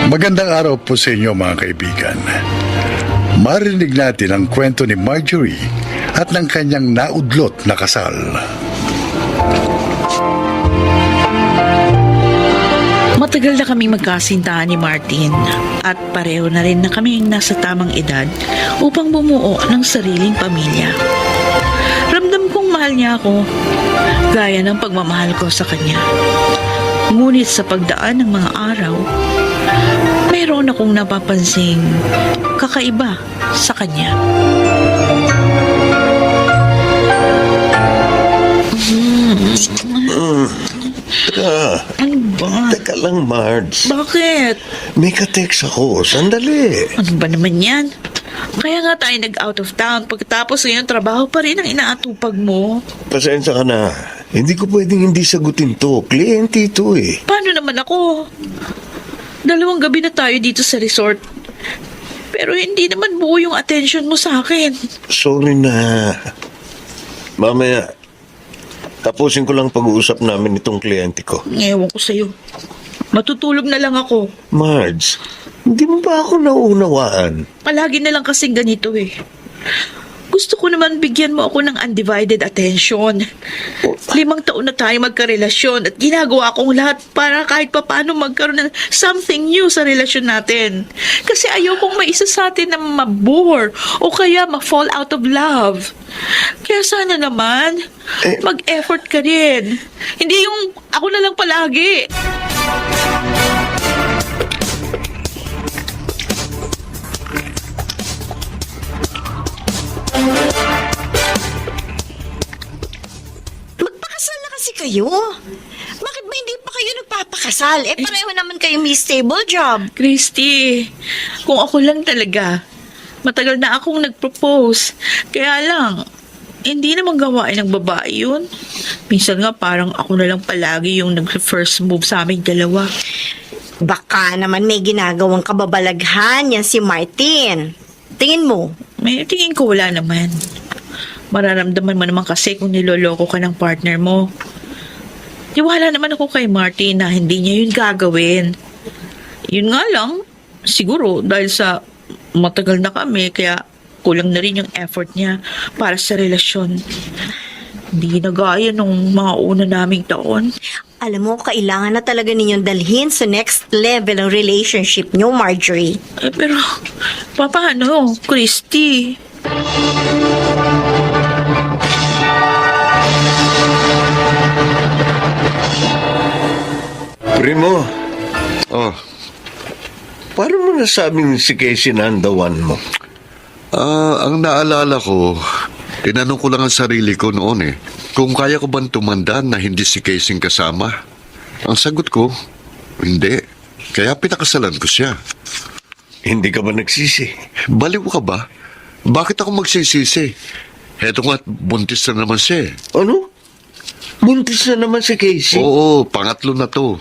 Magandang araw po sa inyo mga kaibigan. Marinig natin ang kwento ni Marjorie at ng kanyang naudlot na kasal. Matagal na kaming magkasintahan ni Martin at pareho na rin na kaming nasa tamang edad upang bumuo ng sariling pamilya. Ramdam kong mahal niya ako, gaya ng pagmamahal ko sa kanya. Ngunit sa pagdaan ng mga araw, mayroon akong napapansing kakaiba sa kanya. Ano ba? Teka lang, Marge. Bakit? May ka-text ako. Sandali. Ano ba naman yan? Kaya nga tayo nag-out of town. Pagkatapos ngayon, trabaho pa rin ang inaatupag mo. Pasensya ka na. Hindi ko pwedeng hindi sagutin to. Kliyente ito eh. Paano naman ako? 2 gabi na tayo dito sa resort. Pero hindi naman buo yung attention mo sa akin. Sorry na. Mamaya, tapusin ko lang pag-uusap namin itong kliyente ko. Ewan ko sa'yo. Matutulog na lang ako. Marge, hindi mo ba ako nauunawaan? Palagi na lang kasing ganito eh. Gusto ko naman bigyan mo ako ng undivided attention. 5 taon na tayo magkarelasyon at ginagawa kong lahat para kahit papaano magkaroon ng something new sa relasyon natin. Kasi ayokong may isa sa atin na mabore o kaya ma-fall out of love. Kaya sana naman, mag-effort ka rin. Hindi yung ako na lang palagi. Magpakasal na kasi kayo. Bakit ba hindi pa kayo nagpapakasal? Pareho naman kayo may stable job. Christy, kung ako lang talaga, matagal na akong nag-propose. Kaya lang, hindi naman gawain ng babae yun. Minsan nga parang ako na lang palagi yung nag-first move sa aming dalawa. Baka naman may ginagawang kababalaghan yan si Martin. Tingin mo? May tingin ko wala naman. Mararamdaman mo naman kasi kung niloloko ka ng partner mo. Tiwala naman ako kay Martin na hindi niya yun gagawin. Yun nga lang, siguro dahil sa matagal na kami, kaya kulang na rin yung effort niya para sa relasyon. Hindi na gaya nung mga una naming taon. Alam mo, kailangan na talaga ninyong dalhin sa next level ng relationship nyo, Marjorie. Pero, paano, Christy? Primo, Oh, paano mo nasabing si Casey na ang the one mo? ang naalala ko, tinanong ko lang ang sarili ko noon kung kaya ko bang tumanda na hindi si Casey kasama. Ang sagot ko, hindi. Kaya pinakasalan ko siya. Hindi ka ba nagsisi? Baliw ka ba? Bakit ako magsisisi? Heto nga't buntis na naman siya Ano? Buntis na naman si Casey? Oo, pangatlo na to.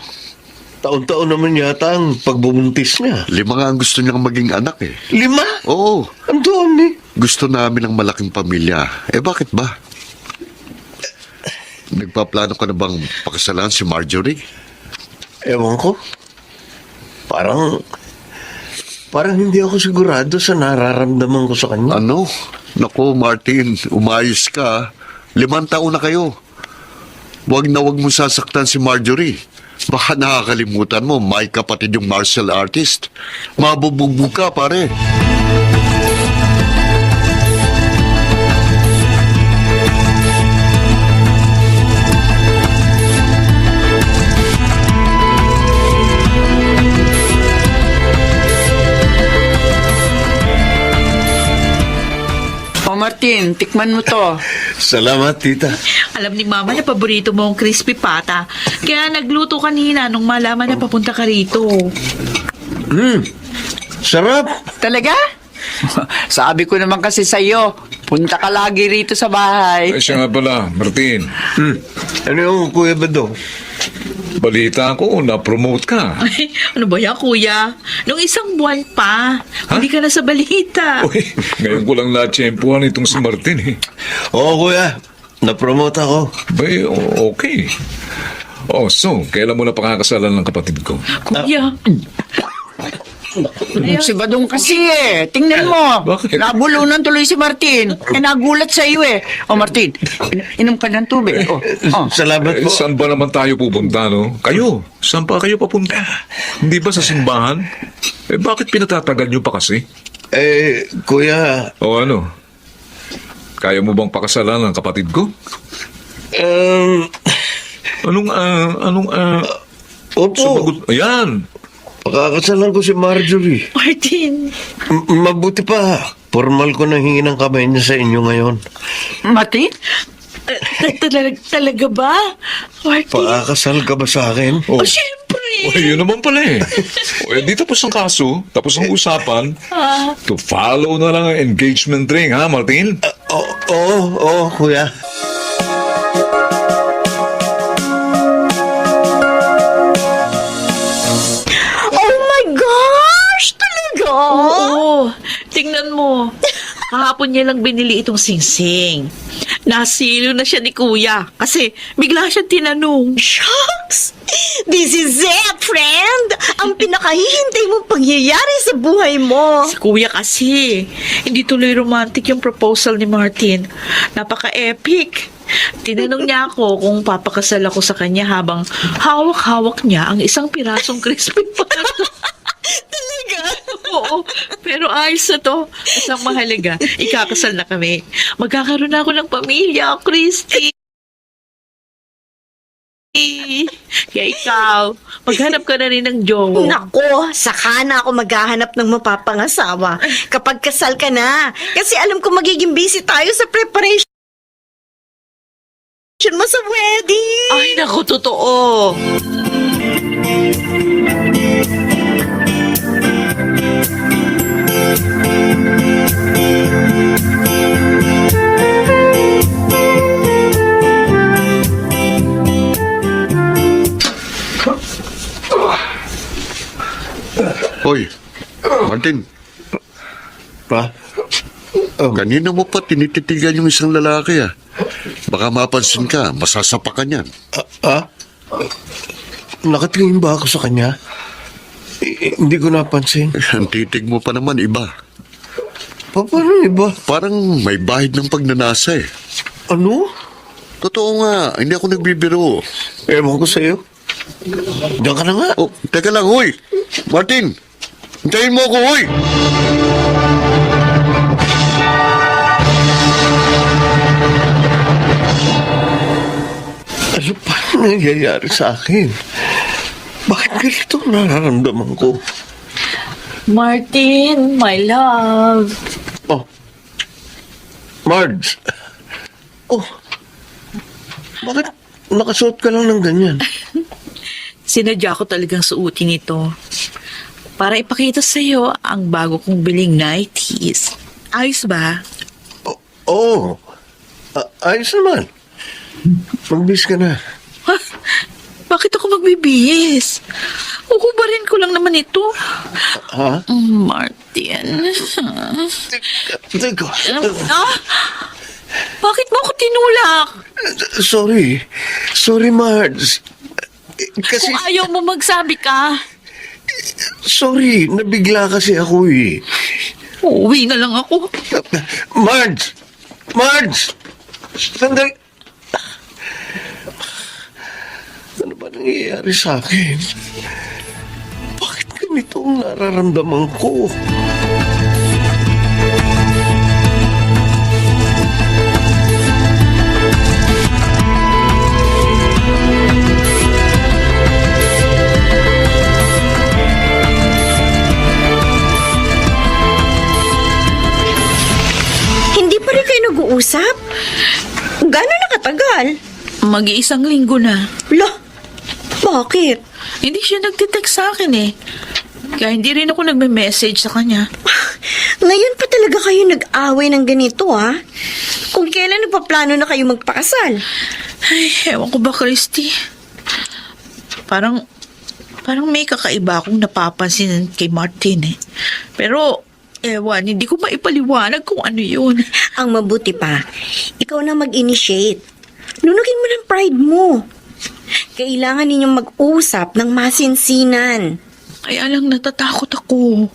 Taon-taon naman yata ang pagbubuntis niya. 5 nga ang gusto niyang maging anak 5? Oo, Ang dami. gusto namin ng malaking pamilya. Bakit ba? Nagpaplano ka na bang pakasalan si Marjorie? Ewan ko. Parang hindi ako sigurado sa nararamdaman ko sa kanya. Ano? Naku, Martin, umayos ka. 5 taon na kayo. Huwag na huwag mo sasaktan si Marjorie. Baka nakakalimutan mo, may kapatid yung martial artist. Mabubugbog ka, pare. O Martin, tikman mo to. Salamat, tita. Alam ni Mama na paborito mo ang crispy pata. Kaya nagluto kanina nung malaman na papunta ka rito. Sarap. Talaga? Sabi ko naman kasi sa'yo, punta ka lagi rito sa bahay. Ay, siya nga pala, Martin. Ano yung Kuya Badong? Balita ko, na-promote ka. Ay, ano ba yan, kuya? Nung 1 buwan pa, hindi ka na sa balita. Uy, ngayon ko lang na-tsempuhan itong si Martin eh. Oo, Kuya. Na-promote ako. Bay, okay. Oh, so, kailan mo na pakakasalan ng kapatid ko? Kuya, Si Badong kasi eh. Tingnan mo. Bakit? Nabulunan tuloy si Martin. Eh, nagulat sa iyo eh. O Martin, inom ka ng tubig. Oh. Salamat Eh, po. saan ba naman tayo pupunta, no? Kayo, saan pa kayo papunta? Hindi ba sa simbahan? Eh, bakit pinatatagal nyo pa kasi? Kuya, O ano? Kaya mo bang pakasalan ng kapatid ko? opo, Sumagot. Ayan. pakakasalan ko si Marjorie. Martin. Mabuti pa, formal ko nang hingi ng kamay niya sa inyo ngayon. Martin? Talaga ba? Martin? Pakakasal ka ba sa akin? Oh, Siyempre. yun naman pala eh. Di tapos ang kaso, tapos ang usapan. To follow na lang ang engagement ring, ha, Martin? Oo, kuya. Oh my gosh! Talaga? Oo. Tingnan mo. Kahapon niya lang binili itong singsing. Nasilo na siya ni Kuya kasi bigla siya tinanong. Shucks! This is it, friend! Ang pinakahihintay mong pangyayari sa buhay mo. Si Kuya kasi, hindi tuloy romantic yung proposal ni Martin. Napaka-epic. Tinanong niya ako kung papakasal ako sa kanya habang hawak-hawak niya ang isang pirasong crispy pata. Talaga? Oo, pero ayos na to. Isang mahalaga, ikakasal na kami. Magkakaroon na ako ng pamilya, Christy. Kaya ikaw, maghanap ka na rin ng jowa. Nako, saka na ako maghahanap ng mapapangasawa kapag kasal ka na. Kasi alam ko magiging busy tayo sa preparation mo sa wedding. Ay, naku, totoo. Hoy, Martin, Pa? kanina mo pa tinititigan yung isang lalaki ah. Baka mapansin ka, masasapakan yan. Nakatingin ba ako sa kanya? Hindi ko napansin. Ang titig mo pa naman iba. Paano iba? Parang may bahid ng pagnanasa eh. Ano? Totoo nga, hindi ako nagbibiro. Ewan ko sa'yo. Diyan ka na nga. Oh, teka lang, hoy! Martin! Hintayin mo ako, hoy! Ano pa nangyayari sa akin? Bakit ganito nararamdaman ko? Martin, my love. Oh. Marge. Oh. Bakit nakasuot ka lang ng ganyan? Sinadya ko talagang suotin ito para ipakita sa iyo ang bago kong biling nighties. Ayos ba? Oo. Ayos naman. Magbis ka na. Ha? Bakit ako magbibihis? Ukubarin ko lang naman ito. Ha? Martin. Teka. Ah? Bakit mo ako tinulak? Sorry. Sorry, Marge. Kasi, Kung ayaw mo magsabi ka, sorry. Nabigla kasi ako eh. uuwi na lang ako. Marge! Marge! Sandali. Ano ba nangyayari sa akin? Bakit ganito ang nararamdaman ko? Hindi pa rin kayo nag-uusap? Gano'n nakatagal? Mag-iisang linggo na. Lo, bakit? Hindi siya nagtitext sa akin eh. Kaya hindi rin ako nagme-message sa kanya. Ngayon pa talaga kayo nag-away ng ganito, ha? Kung kailan nagpaplano na kayo magpakasal? Ay, ewan ko ba, Christy? Parang may kakaiba akong napapansin kay Martin eh. Pero, ewan, hindi ko maipaliwanag kung ano yun. Ang mabuti pa, ikaw na mag-initiate. Nunugin mo ng pride mo. Kailangan ninyong mag-usap ng masinsinan. Kaya lang natatakot ako.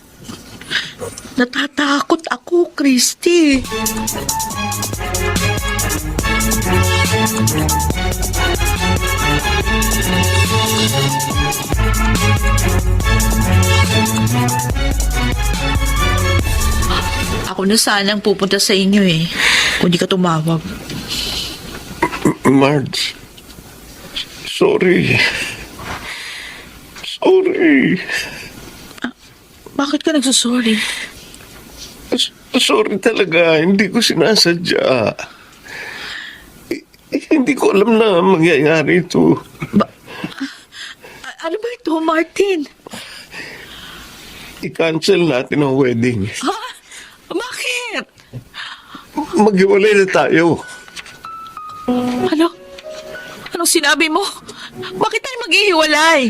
Natatakot ako, Christy. Ako na sanang pupunta sa inyo eh. Kung di ka tumawag. Marge, sorry. Sorry. Bakit ka nagsasorry? Sorry talaga, hindi ko sinasadya. Hindi ko alam na mangyayari ito. Ano ba ito, Martin? I-cancel natin ang wedding. Ha? Bakit? Maghiwalay na tayo. Ano? Anong sinabi mo? Bakit tayo maghihiwalay?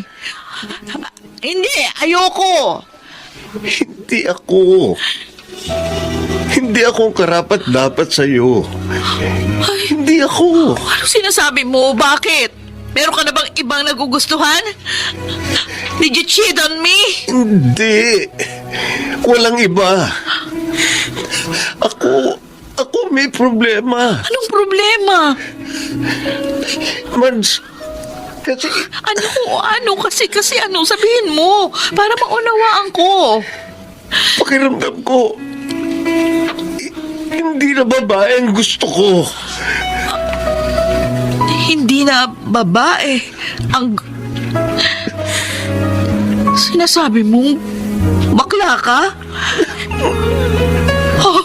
Hindi, ayoko. Hindi ako ang karapat dapat sa'yo. Hindi ako. Anong sinasabi mo? Bakit? Meron ka na bang ibang nagugustuhan? Did you cheat on me? Hindi. Walang iba. Ako may problema. Anong problema? Marge, kasi Ano? Kasi ano? Sabihin mo. Para maunawaan ko. pakiramdam ko, hindi na babae ang gusto ko. Hindi na babae. Ang... Sinasabi mong bakla ka? Oh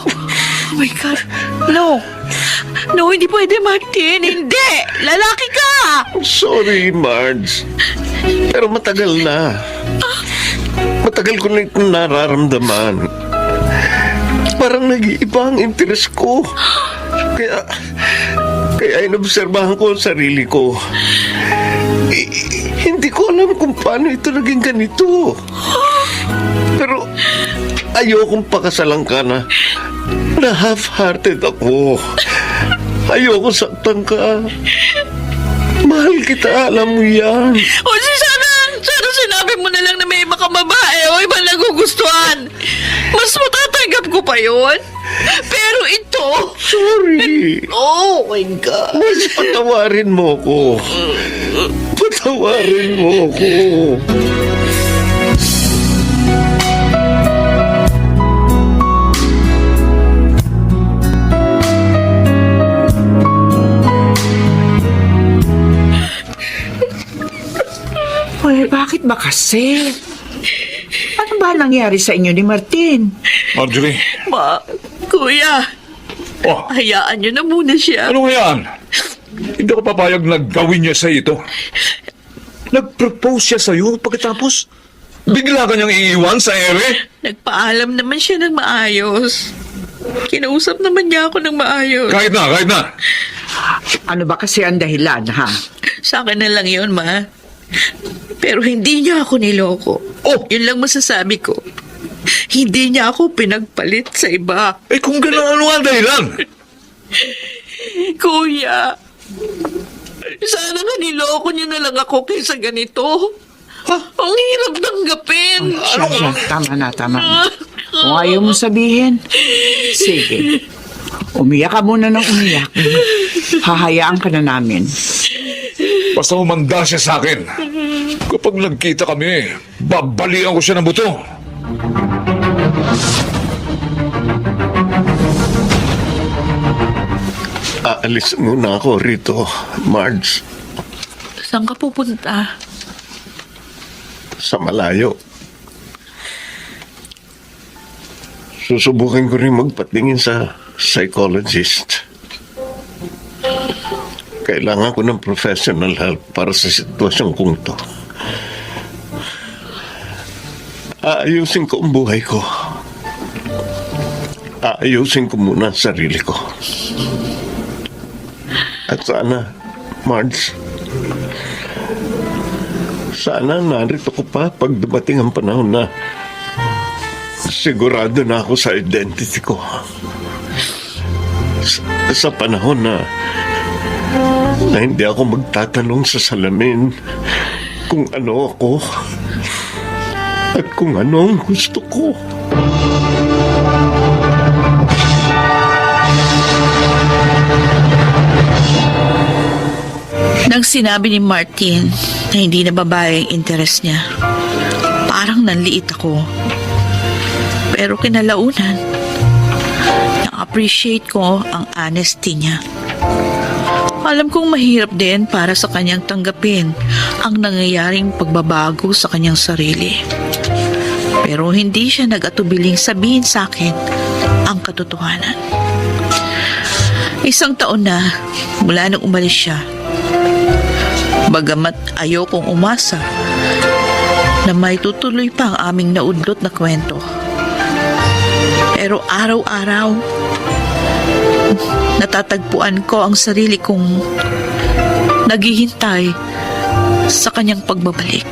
my God. No. No, hindi pwede, Martin. Hindi. Lalaki ka. Sorry, Marge. Pero matagal na. Matagal ko na itong nararamdaman. Parang nag-iiba ang interes ko. Kaya inobserbahan ko ang sarili ko. Hindi ko alam kung paano ito naging ganito. Pero ayokong pakasalan ka na half-hearted ako. Ayoko saktan ka. Mahal kita, alam mo yan. O sana sinabi mo na lang na may iba kang babae o iba nagugustuhan. Mas matatanggap ko pa yun. Pero ito... Sorry. Oh my God. Mas patawarin mo ko. Patawarin mo ko. Uy, bakit ba kasi? Ano ba nangyari sa inyo ni Martin? Marjorie, Kuya, oh, hayaan niyo na muna siya. ano yan? Hindi ako papayag na gawin niya sa ito. Nag-propose siya sa'yo pagkatapos bigla ka niyang iiwan sa ere? Nagpaalam naman siya ng maayos. Kinausap naman niya ako ng maayos. Kahit na. Ano ba kasi ang dahilan, ha? Sa akin na lang yun, Ma. Pero hindi niya ako niloko. Oh! Yun lang masasabi ko. Hindi niya ako pinagpalit sa iba. Eh kung gano'n, ano ang dahilan? Kuya, sana nga niloko niyo na lang ako kaysa ganito. Ang hirap tanggapin. Siya, tama na. Kung ayaw mo sabihin, sige. Umiyak ka muna ng umiyak. Hahayaan ka na namin. Basta humanda siya sa akin. Kapag nagkita kami, babalian ko siya ng buto. Aalis muna ako rito, Marge. Saan ka pupunta? Sa malayo. Susubukan ko rin magpatingin sa psychologist. Kailangan ko ng professional help para sa sitwasyon kong to. Aayusin ko ang buhay ko. Aayusin ko muna ang sarili ko. At sana, Marge, sana narito ko pa pag dumating ang panahon na sigurado na ako sa identity ko. sa panahon na hindi ako magtatanong sa salamin kung ano ako at kung ano ang gusto ko. Nang sinabi ni Martin na hindi na babae ang interest niya, parang nanliit ako. Pero kinalaunan, na-appreciate ko ang honesty niya. Alam kong mahirap din para sa kanyang tanggapin ang nangyayaring pagbabago sa kanyang sarili. Pero hindi siya nag-atubiling sabihin sa akin ang katotohanan. 1 taon na mula nang umalis siya. Bagamat ayokong umasa na may tutuloy pa ang aming naudlot na kwento. Pero araw-araw, natatagpuan ko ang sarili kong naghihintay sa kanyang pagbabalik.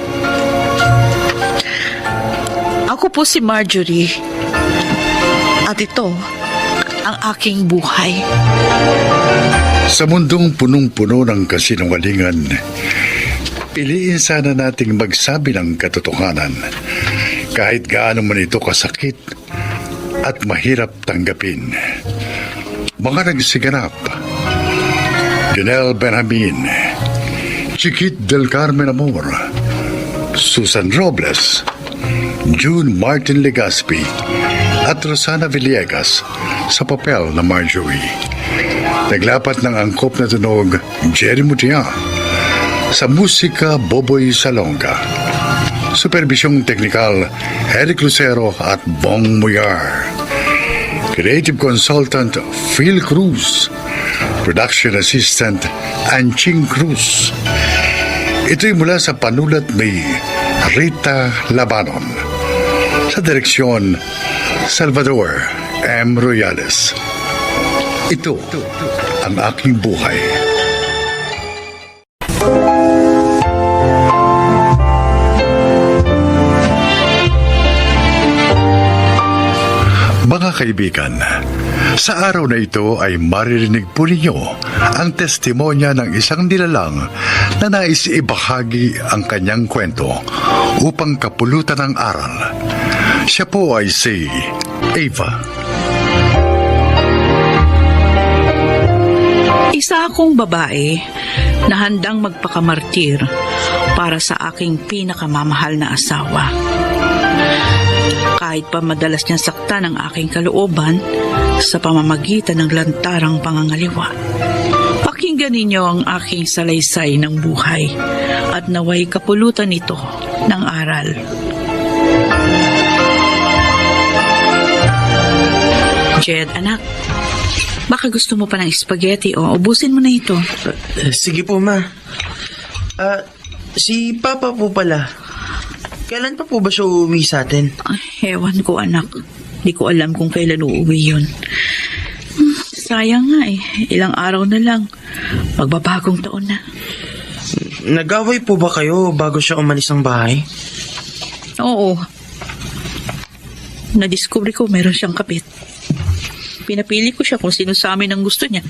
Ako po si Marjorie at ito ang aking buhay. Sa mundong punong-puno ng kasinungalingan, piliin sana nating magsabi ng katotohanan kahit gaano man ito kasakit at mahirap tanggapin. Mga nagsiganap: Janelle Benjamin, Chiquit del Carmen Amor, Susan Robles, June Martin Legaspi at Rosana Villegas sa papel na Marjorie. Naglapat ng angkop na tunog Jerry Mutia, sa musika Boboy Salonga. Supervisyong teknikal Eric Lucero at Bong Muyar. Creative Consultant Phil Cruz. Production Assistant Anching Cruz. Ito'y mula sa panulat ni Rita Labanon. Sa direksyon Salvador M. Royales. Ito ang aking buhay. Mga kaibigan, sa araw na ito ay maririnig po ninyo ang testimonya ng isang nilalang na nais ibahagi ang kanyang kwento upang kapulutan ng aral. Siya po ay si Ava. Isa akong babae na handang magpakamartir para sa aking pinakamamahal na asawa. Kahit pa madalas niyang saktan ang aking kalooban sa pamamagitan ng lantarang pangangaliwa. Pakinggan ninyo ang aking salaysay ng buhay at naway kapulutan nito ng aral. Jed, anak, baka gusto mo pa ng spaghetti o ubusin mo na ito. Sige po, ma. Si Papa po pala. Kailan pa po ba siya uuwi sa atin? Ay, ewan ko, anak. Di ko alam kung kailan uuwi yun. Sayang nga eh. Ilang araw na lang. Magbabagong taon na. Nag-away po ba kayo bago siya umalis ng bahay? Oo. Nadiscover ko meron siyang kapit. Pinapili ko siya kung sino sa amin ang gusto niya.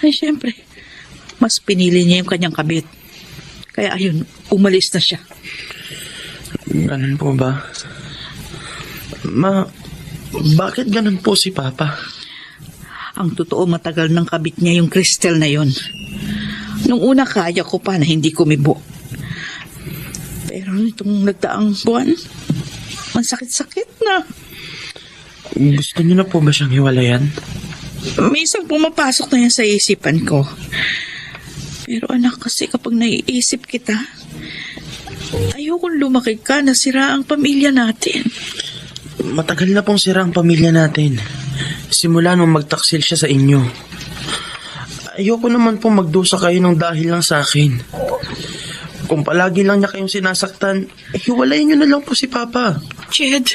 Ay, syempre. Mas pinili niya yung kanyang kabit. Kaya ayun, umalis na siya. Ganun po ba? Ma, bakit ganun po si Papa? Ang totoo, matagal ng kabit niya yung crystal na yun. Nung una, kaya ko pa na hindi kumibo. Pero nitong nagdaang buwan, ang sakit-sakit na. Gusto niyo na po ba siyang hiwalayan? Minsan pumapasok na yan sa isipan ko. Pero anak, kasi kapag naiisip kita, ayokong lumaki ka na sira ang pamilya natin. Matagal na pong sira ang pamilya natin. Simula nung magtaksil siya sa inyo. Ayoko naman pong magdusa kayo ng dahil lang sa akin. Kung palagi lang niya kayong sinasaktan, hiwalayin niyo na lang po si Papa. Jed.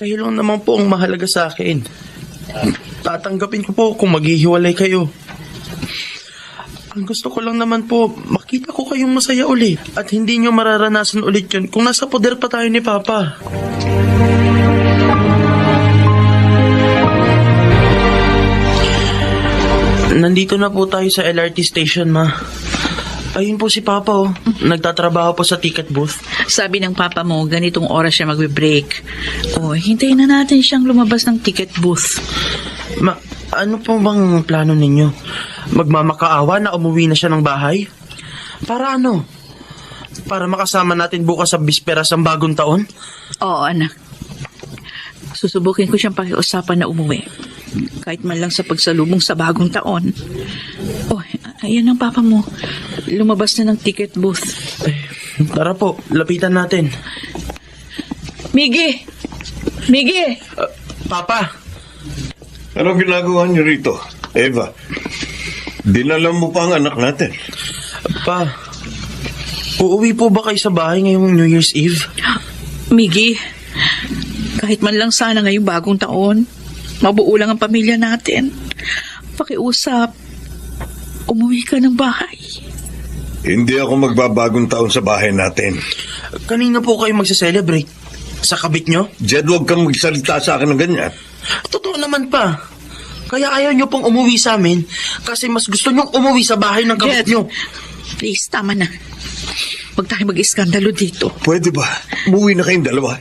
Kayo lang naman po ang mahalaga sa akin. Tatanggapin ko po kung maghihiwalay kayo. Ang gusto ko lang naman po, makita ko kayong masaya ulit. At hindi nyo mararanasan ulit yun kung nasa poder pa tayo ni Papa. Nandito na po tayo sa LRT station, ma. Ayun po si Papa, oh. Nagtatrabaho po sa ticket booth. Sabi ng papa mo, ganitong oras siya magbe-break. O, hintayin na natin siyang lumabas ng ticket booth. Ma, ano po bang plano ninyo? Magmamakaawa na umuwi na siya ng bahay? Para ano? Para makasama natin bukas sa bisperas ng bagong taon? Oo, anak. Susubukin ko siyang pakiusapan na umuwi. Kahit man lang sa pagsalubong sa bagong taon. Oh, ayan ang papa mo. Lumabas na ng ticket booth. Tara po, lapitan natin. Miggy! Miggy! Papa! Anong ginagawa niyo rito, Eva? Dinala mo pa ang anak natin. Pa, uuwi po ba kayo sa bahay ngayong New Year's Eve? Miggy, kahit man lang sana ngayong bagong taon, mabuo lang ang pamilya natin. Pakiusap, umuwi ka ng bahay. Hindi ako magbabagong taon sa bahay natin. Kanina po kayo magsa-celebrate? Sa kabit nyo? Jed, huwag kang magsalita sa akin ng ganyan. Totoo naman pa. Kaya ayaw nyo pong umuwi sa amin kasi mas gusto nyo umuwi sa bahay ng kabit Jed, nyo. please, tama na. Huwag tayo mag-iskandalo dito. Pwede ba? Umuwi na kayong dalawa.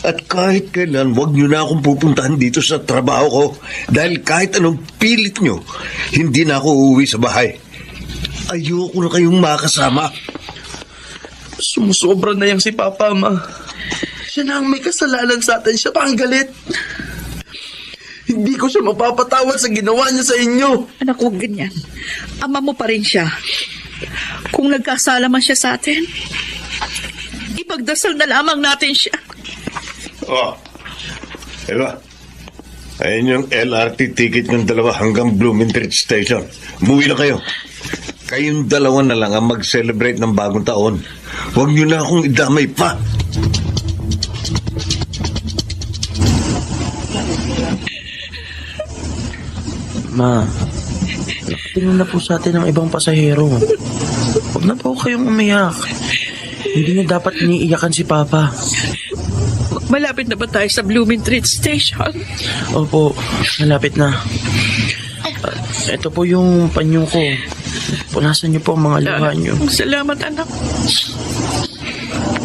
At kahit kailan, huwag nyo na akong pupuntahan dito sa trabaho ko. Dahil kahit anong pilit nyo, hindi na ako uuwi sa bahay. Ayoko na kayong makasama. Sumusobra na yang si Papa, Ma. Siya na ang may kasalanan sa atin. Siya pa ang galit. Hindi ko siya mapapatawad sa ginawa niya sa inyo. Anak, huwag ganyan. Ama mo pa rin siya. Kung nagkasala man siya sa atin, ipagdasal na lamang natin siya. Oh, Eva, ayun yung LRT ticket ng dalawa hanggang Blumentritt Station. Umuwi na kayo. Kayong dalawa na lang ang mag-celebrate ng bagong taon. Huwag nyo na akong idamay pa. Ma, tingnan na po sa atin ang ibang pasahero. Huwag na po kayong umiyak. Hindi na dapat iniiyakan si Papa. Malapit na ba tayo sa Blumentritt Station? Opo, malapit na. Ito po yung panyo ko. Punasan niyo po ang mga luha niyo. Salamat, anak.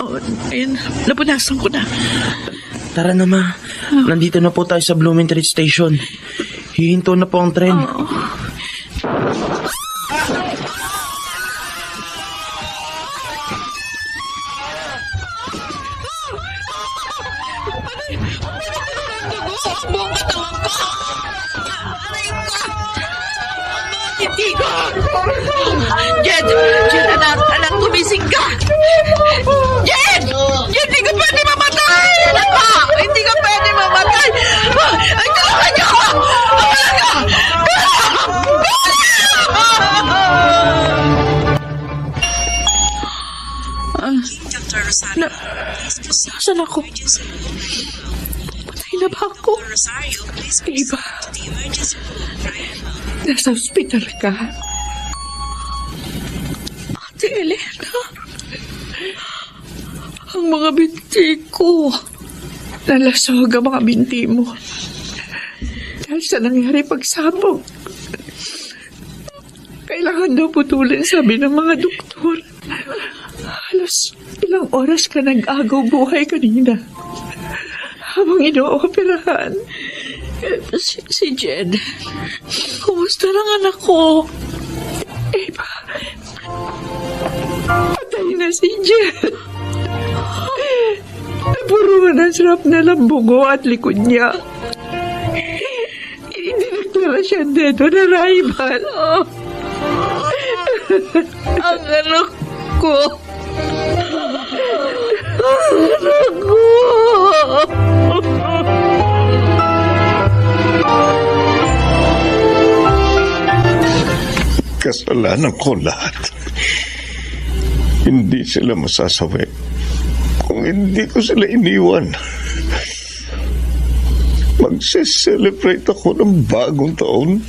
Oh, ayun, napunasan ko na. Tara na, Ma. Nandito na po tayo sa Blumentritt Station. Hihinto na po ang tren. Buong katawan ko! Hindi ko! Jed! Jed, anak, gumising ka! Jed! Jed, hindi ka pwede mamatay! Anak ko! Hindi ka pwede mamatay! Ay, tulungan niyo ako! Nasaan ako? Patay na ba ako? Eva, nasa hospital ka? Ate Elena, ang mga binti ko. Nalasog ang mga binti mo. Dahil sa nangyari pagsabog. Kailangan daw putulin, sabi ng mga doktor. Halos ilang oras ka nag-agaw buhay kanina. Habang ino-operahan. Si Jed, kumusta lang anak ko? Eva, patay na si Jed. Napuruan ang sarap na lambugo at likod niya. Dinagdala siya dito na rival. Ang anak ko. Anak ko. Kasalanan ko lahat. Hindi sila masasawi kung hindi ko sila iniwan. Magse-celebrate ako ng bagong taon.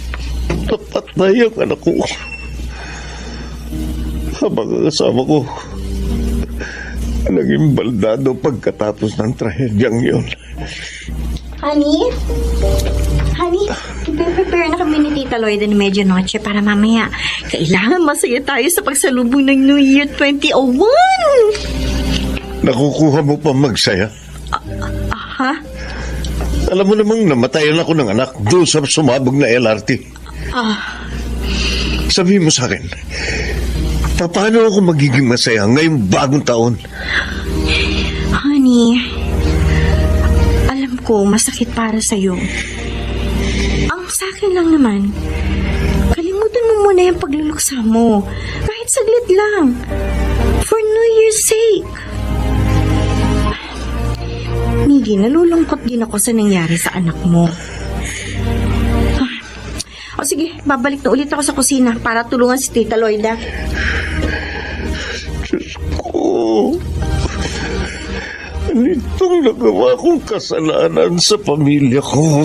Napatay ang anak ko. Habang ang asawa ko naging baldado pagkatapos ng trahedyang yun. Honey? Honey, Nagpe-prepare na kami ni Tita Lloyd ng medianoche para mamaya. Kailangan masaya tayo sa pagsalubong ng New Year 2001! Nakukuha mo pa magsaya? Ha? Alam mo namang namatayan ako ng anak doon sa sumabog na LRT. Sabihin mo sa akin, paano ako magiging masaya ngayong bagong taon? Honey, alam ko masakit para sa'yo. Ang sa akin lang naman, kalimutan mo muna yung pagluluksa mo. Kahit saglit lang. For New Year's sake. Miggy, nalulungkot din ako sa nangyari sa anak mo. O sige, babalik na ulit ako sa kusina para tulungan si Tita Lloyda. Oh, nitong nagawa kong kasalanan sa pamilya ko.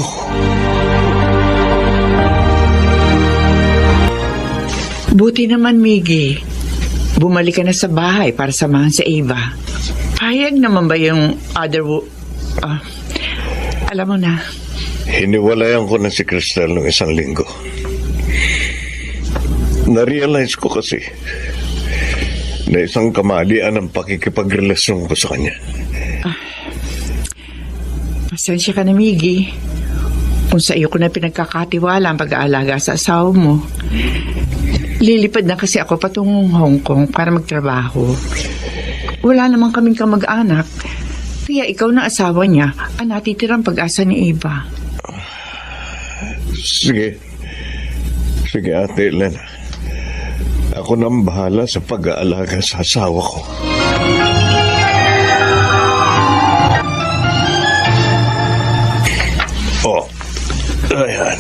Buti naman, Miggy. Bumalik ka na sa bahay para samahan si Ava. Payag naman ba yung alam mo na. Hiniwalayan ko na si Cristel noong 1 linggo. Na-realize ko kasi na isang kamalian ang pakikipagrelasyon ko sa kanya. Pasensya ka na, Miggy. Kung sa iyo ko na pinagkakatiwala ang pag-aalaga sa asawa mo. Lilipad na kasi ako patungong Hong Kong para magtrabaho. Wala naman kaming kamag-anak. Kaya ikaw na asawa niya ang natitirang pag-asa ni Eva. Sige. Sige, Ate Elena. Ako nang bahala sa pag-aalaga sa asawa ko. Oh. Ayan.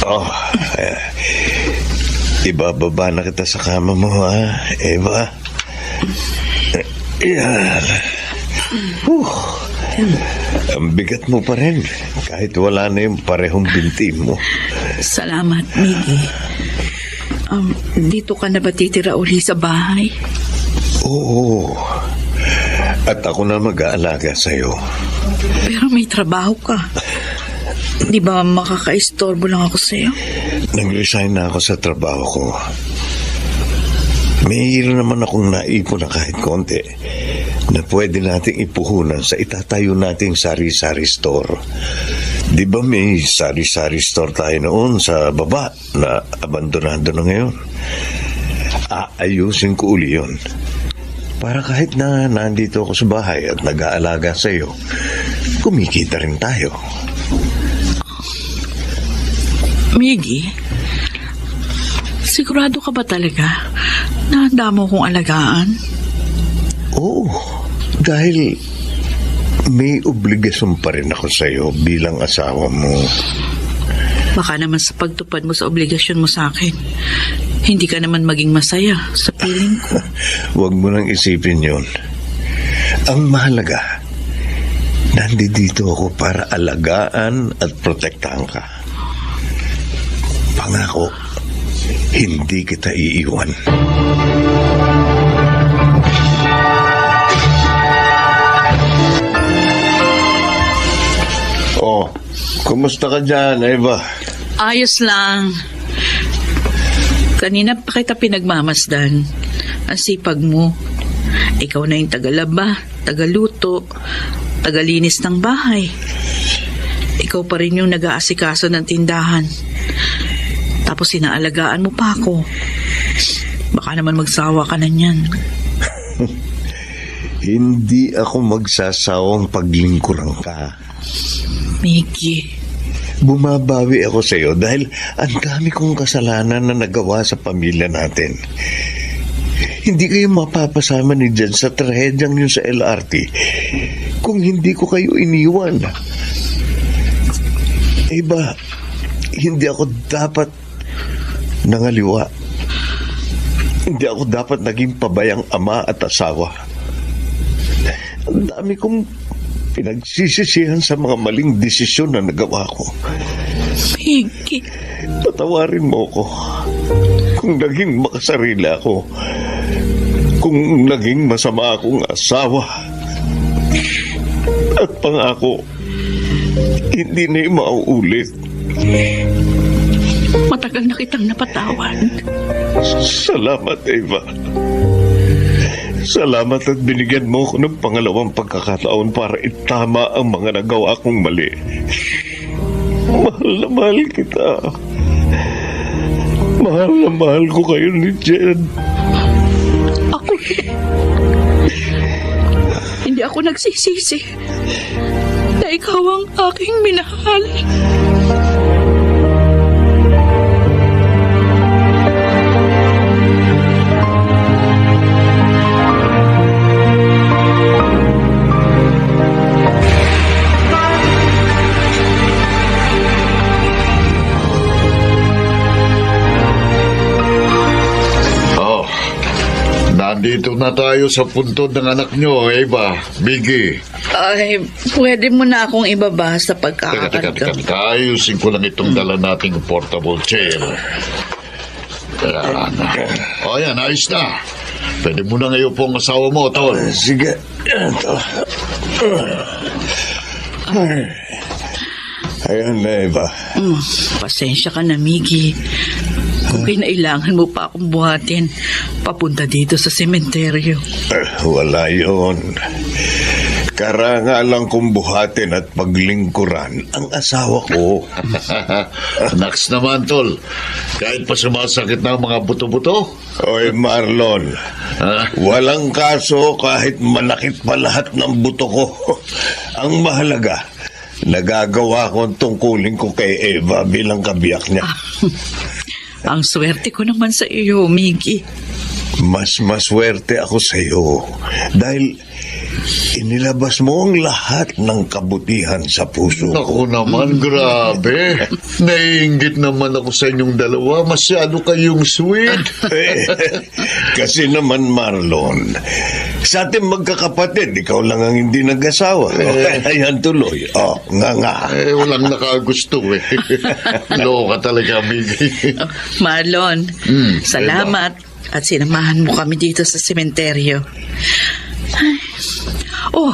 Oh. Ayan. Ibababa na kita sa kama mo, ha, Eva? Ayan. Ang bigat mo pa rin. Kahit wala na yung parehong binti mo. Salamat, Miggy. Dito ka na ba titira uli sa bahay? Oo. At ako na mag-aalaga sa'yo. Pero may trabaho ka. Di ba makaka-istorbo lang ako sa'yo? Nag-resign na ako sa trabaho ko. May naman akong naipon na kahit konti na pwede nating ipuhunan sa itatayo nating sari-sari store. Di ba may sari-sari store tayo noon sa baba na abandonado na ngayon? Aayusin ko uli yun. Para kahit na nandito ako sa bahay at nag-aalaga sa iyo, kumikita rin tayo. Miggy, sigurado ka ba talaga na handa mo kong alagaan? Oo, dahil may obligasyon pa rin ako sa iyo bilang asawa mo. Baka naman sa pagtupad mo sa obligasyon mo sa akin, hindi ka naman maging masaya sa piling ko. Huwag mo nang isipin yun. Ang mahalaga, nandito ako para alagaan at protektahan ka. Pangako, hindi kita iiwan. Oh, kumusta ka dyan, Eva? Ayos lang. Kanina pa kita pinagmamasdan. Ang sipag mo. Ikaw na yung tagalaba, tagaluto, tagalinis ng bahay. Ikaw pa rin yung nag-aasikaso ng tindahan. Tapos inaalagaan mo pa ako. Baka naman magsawa ka na niyan. Hindi ako magsasawang paglingkuran ka. Miggy. Bumabawi ako sa iyo dahil ang dami kong kasalanan na nagawa sa pamilya natin. Hindi kayo mapapasama ni Jan sa trahedyang yun sa LRT kung hindi ko kayo iniwan. Iba, hindi ako dapat nangaliwa. Hindi ako dapat naging pabayang ama at asawa. Ang dami kong pinagsisisihan sa mga maling desisyon na nagawa ko. Miggy. Patawarin mo ko kung naging makasarili ako, kung naging masama akong asawa. At pangako, hindi na yung mauulit. Matagal na kitang napatawad. Salamat, Eva. Salamat at binigyan mo ko ng pangalawang pagkakataon para itama ang mga nagawa kong mali. Mahal na mahal kita. Mahal na mahal ko kayo ni Jed. Ako hindi ako nagsisisi na ikaw ang aking minahal. Oh, nandito na tayo sa puntod ng anak nyo, Eva, Biggie. Ay, pwede mo na akong ibaba sa Teka. pagkakakanto. Ayusin ko lang itong dala nating portable chair. Yan. O yan, ayos na. Pwede mo na ngayon pong asawa mo, Tol. Sige. Ito. Ayan na, Eva. Pasensya ka na, Miggy. Kung kinailangan mo pa akong buhatin, papunta dito sa sementeryo. Wala yon. Karangalan kong buhatin at paglingkuran ang asawa ko. Naks naman, Tol. Kahit pa sumasakit na ang mga buto-buto. Oy, Marlon. Ha? Walang kaso kahit manakit pa lahat ng buto ko. Ang mahalaga, nagagawa ko ang tungkulin ko kay Eva bilang kabiyak niya. Ang swerte ko naman sa iyo, Miggy. Mas maswerte ako sa iyo dahil inilabas mo ang lahat ng kabutihan sa puso ko. Naku naman, grabe. Naiinggit naman ako sa inyong dalawa. Masyado kayong sweet. Kasi naman, Marlon, sa ating magkakapatid, ikaw lang ang hindi nag-asawa. Ayan tuloy. Oh, nga. Walang nakagusto eh. Loka talaga, Miggy. Oh, Marlon, salamat at sinamahan mo kami dito sa sementeryo. Ay. Oh,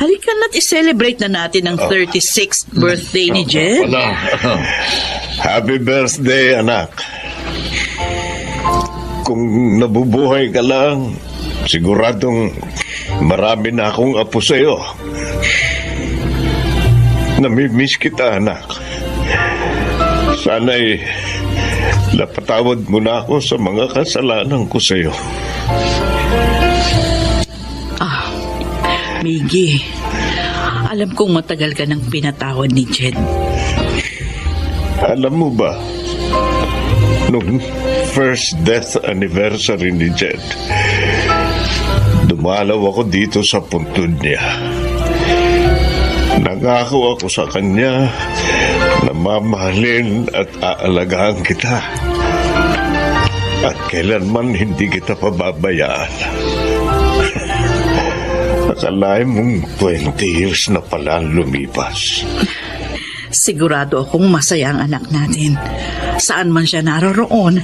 halika na't i-celebrate na natin ang 36th birthday ni Jed. Wala. Happy birthday, anak. Kung nabubuhay ka lang, siguradong marami na akong apo sa'yo. Namimiss kita, anak. Sana'y napatawad mo na ako sa mga kasalanan ko sa'yo. Miggy, alam kong matagal ka nang pinatawad ni Jed. Alam mo ba, nung first death anniversary ni Jed, dumalaw ako dito sa puntod niya. Nangako ako sa kanya na mamahalin at aalagaan kita. At kailanman hindi kita pababayaan. Akalain mong 20 years na pala ang lumipas. Sigurado akong masaya ang anak natin. Saan man siya naroroon.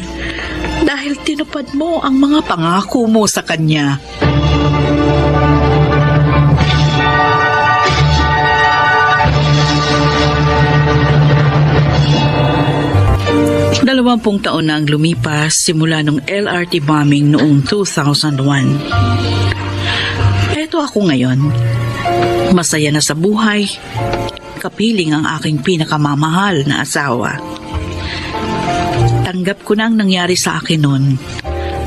Dahil tinupad mo ang mga pangako mo sa kanya. Dalawampung taon na ang lumipas simula nung LRT bombing noong 2001. Eto ako ngayon. Masaya na sa buhay. Kapiling ang aking pinakamamahal na asawa. Tanggap ko na ang nangyari sa akin noon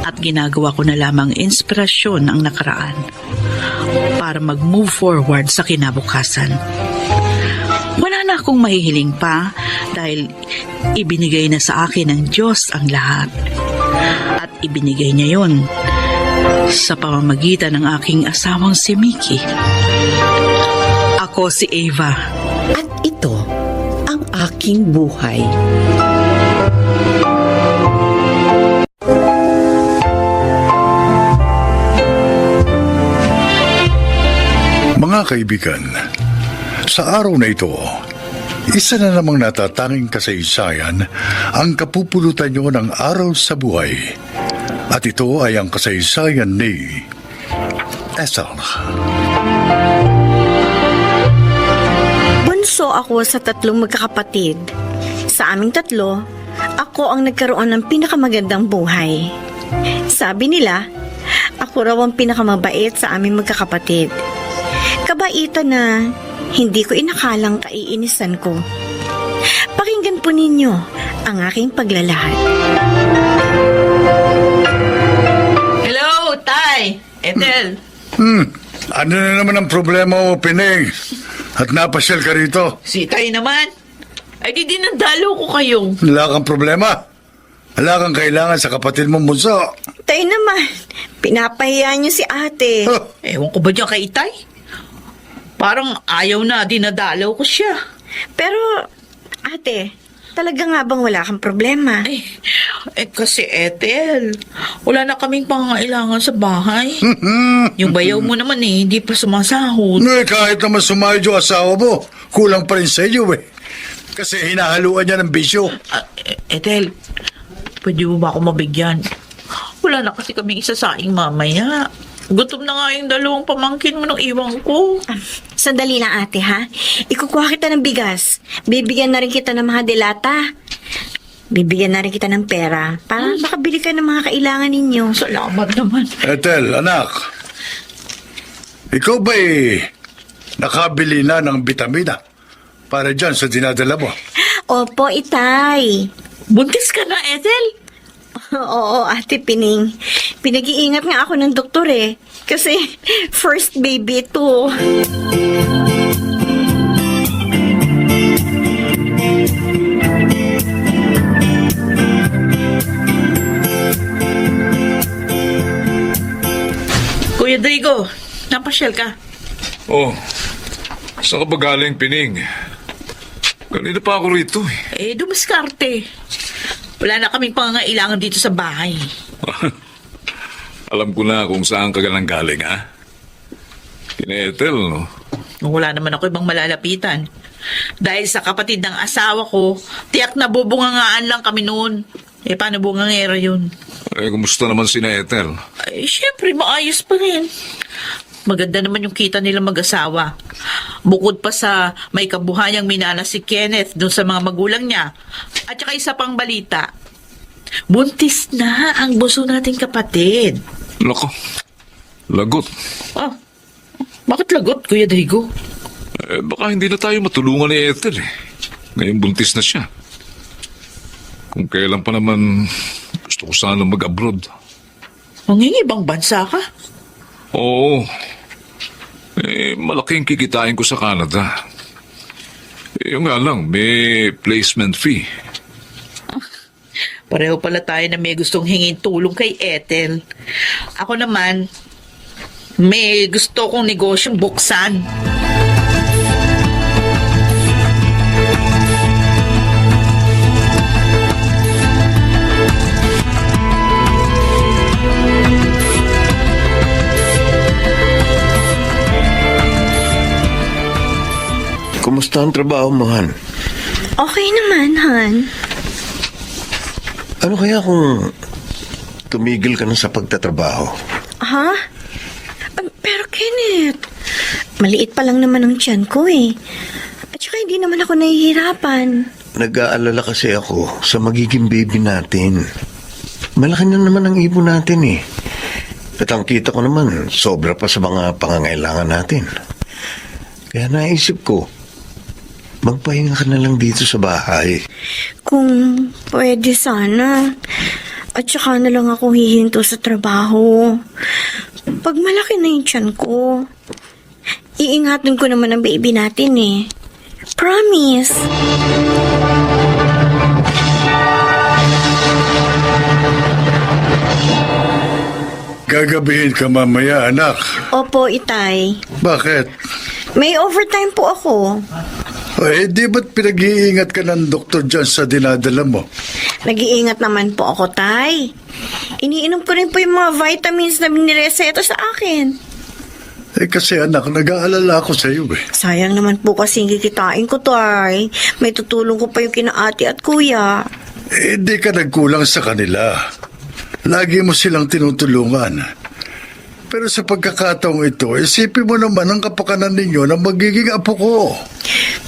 at ginagawa ko na lamang inspirasyon ang nakaraan para mag-move forward sa kinabukasan. Wala na akong mahihiling pa dahil ibinigay na sa akin ng Diyos ang lahat. At ibinigay niya yon sa pamamagitan ng aking asawang si Mickey. Ako si Eva. At ito ang aking buhay. Mga kaibigan, sa araw na ito, isa na namang natatanging kasaysayan ang kapupulutan nyo ng araw sa buhay. At ito ay ang kasaysayan ni Ethel. Bunso ako sa 3 magkakapatid. Sa aming 3, ako ang nagkaroon ng pinakamagandang buhay. Sabi nila, ako raw ang pinakamabait sa aming magkakapatid. Kabaitan na hindi ko inakalang kaiinisan ko. Pakinggan po ninyo ang aking paglalahad. Hello, Tay! Ethel! Ano na naman ang problema mo, Pining? At napasyal ka rito. Si Tay naman. Ay di dinadalo ko kayo. Wala kang problema. Wala kang kailangan sa kapatid mong bunso. Tayo naman, pinapahiya niyo si ate. Huh. Ewan ko ba dyan kay Tay? Parang ayaw na dinadalaw ko siya. Pero, ate, talaga nga bang wala kang problema? Kasi Ethel, wala na kaming pangangailangan sa bahay. Yung bayaw mo naman hindi pa sumasahod. Kahit naman sumayod yung asawa mo, kulang pa rin sa iyo eh. Kasi hinahaluan niya ng bisyo. Ethel, pwede mo ba ako mabigyan? Wala na kasi kaming isasaing mamaya. Gutom na nga yung dalawang pamangkin mo nung iwan ko. Sandali lang ate ha. Ikukuha kita ng bigas. Bibigyan na rin kita ng mga delata. Bibigyan na rin kita ng pera para makabili ka ng mga kailangan ninyo. Salamat naman. Ethel, anak. Ikaw ba'y nakabili na ng bitamina para dyan sa dinadala mo? Opo, itay. Buntis ka na, Ethel? Oo, ate Pining. Pinag-iingat nga ako ng doktor eh. Kasi first baby ito. Kuya Drigo, napasyal ka. Oh, saan ka ba galing, Pining? Kanina pa ako rito eh. Dumaskarte. Wala na kaming pangangailangan dito sa bahay. Alam ko na kung saan ka galang galing, ha? Kina Ethel, no? Wala naman ako ibang malalapitan. Dahil sa kapatid ng asawa ko, tiyak na bubungangaan lang kami noon. Paano bungangera yun? Kumusta naman si Ethel? Siyempre, maayos pa rin. Maganda naman yung kita nila mag-asawa. Bukod pa sa may kabuhayang minana si Kenneth dun sa mga magulang niya. At saka isa pang balita. Buntis na ang buso nating kapatid. Lako, lagot. Bakit lagot, Kuya Drigo? Baka hindi na tayo matulungan ni Ethel eh. Ngayon buntis na siya. Kung kailan pa naman gusto ko sana mag-abroad. Mangingibang bansa ka? Oo. Malaking kikitain ko sa Canada. Yung nga lang, may placement fee. Pareho pala tayo na may gustong hingin tulong kay Ethel. Ako naman, may gusto kong negosyong buksan. Kumusta ang trabaho mo, Han? Okay naman, Han. Ano kaya kung tumigil ka na sa pagtatrabaho? Ha? Pero Kenneth, maliit pa lang naman ang tiyan ko eh. At saka hindi naman ako nahihirapan. Nag-aalala kasi ako sa magiging baby natin. Malaki na naman ang ibon natin eh. At ang kita ko naman, sobra pa sa mga pangangailangan natin. Kaya naisip ko, magpahinga ka na lang dito sa bahay. Kung pwede sana. At saka na lang ako hihinto sa trabaho. Pag malaki na yung tiyan ko, iingatan ko naman ang baby natin eh. Promise. Gagabihin ka mamaya, anak. Opo, itay. Bakit? May overtime po ako. Di ba't pinag-iingat ka ng doktor dyan sa dinadala mo? Nag-iingat naman po ako, tay. Iniinom ko rin po yung mga vitamins na binireseta sa akin. Kasi anak, nag-aalala ako sa iyo eh. Sayang naman po kasi kikitain ko, tay. May tutulong ko pa yung kina ate at kuya. Di ka nagkulang sa kanila. Lagi mo silang tinutulungan. Pero sa pagkakataong ito, isipin mo naman ang kapakanan ninyo na magiging apo ko.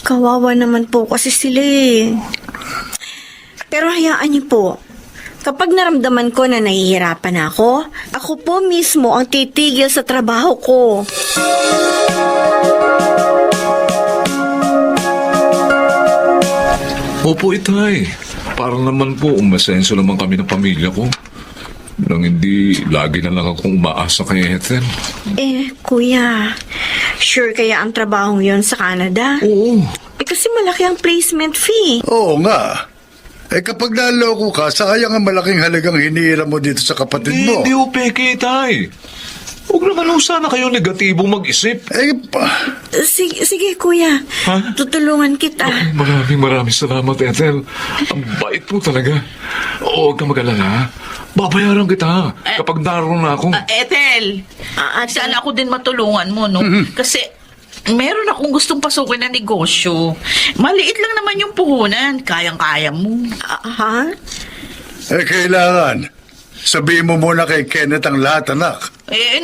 Kawawa naman po kasi sila eh. Pero hayaan niyo po, kapag naramdaman ko na nahihirapan ako po mismo ang titigil sa trabaho ko. Opo, itay. Parang naman po, umasenso naman kami ng pamilya ko. Nang hindi, lagi na lang akong umaasa kay Ethel. Kuya, sure kaya ang trabaho yon sa Canada? Oo. Kasi malaki ang placement fee. Oo nga. Kapag naloko ka, sayang ang malaking halagang hinihiram mo dito sa kapatid mo. Hindi ho peke, itay. Huwag naman ho sana kayo negatibong mag-isip. Sige, kuya. Ha? Tutulungan kita. Maraming salamat, Ethel. Ang bait mo talaga. Huwag ka mag-alala. Babayaran kita kapag naroon na ako. Ethel, sana ako din matulungan mo, no? Kasi meron akong gustong pasukin na negosyo. Maliit lang naman yung puhunan. Kayang-kaya mo. Ha? Kailangan. Sabihin mo muna kay Kenneth ang lahat, anak.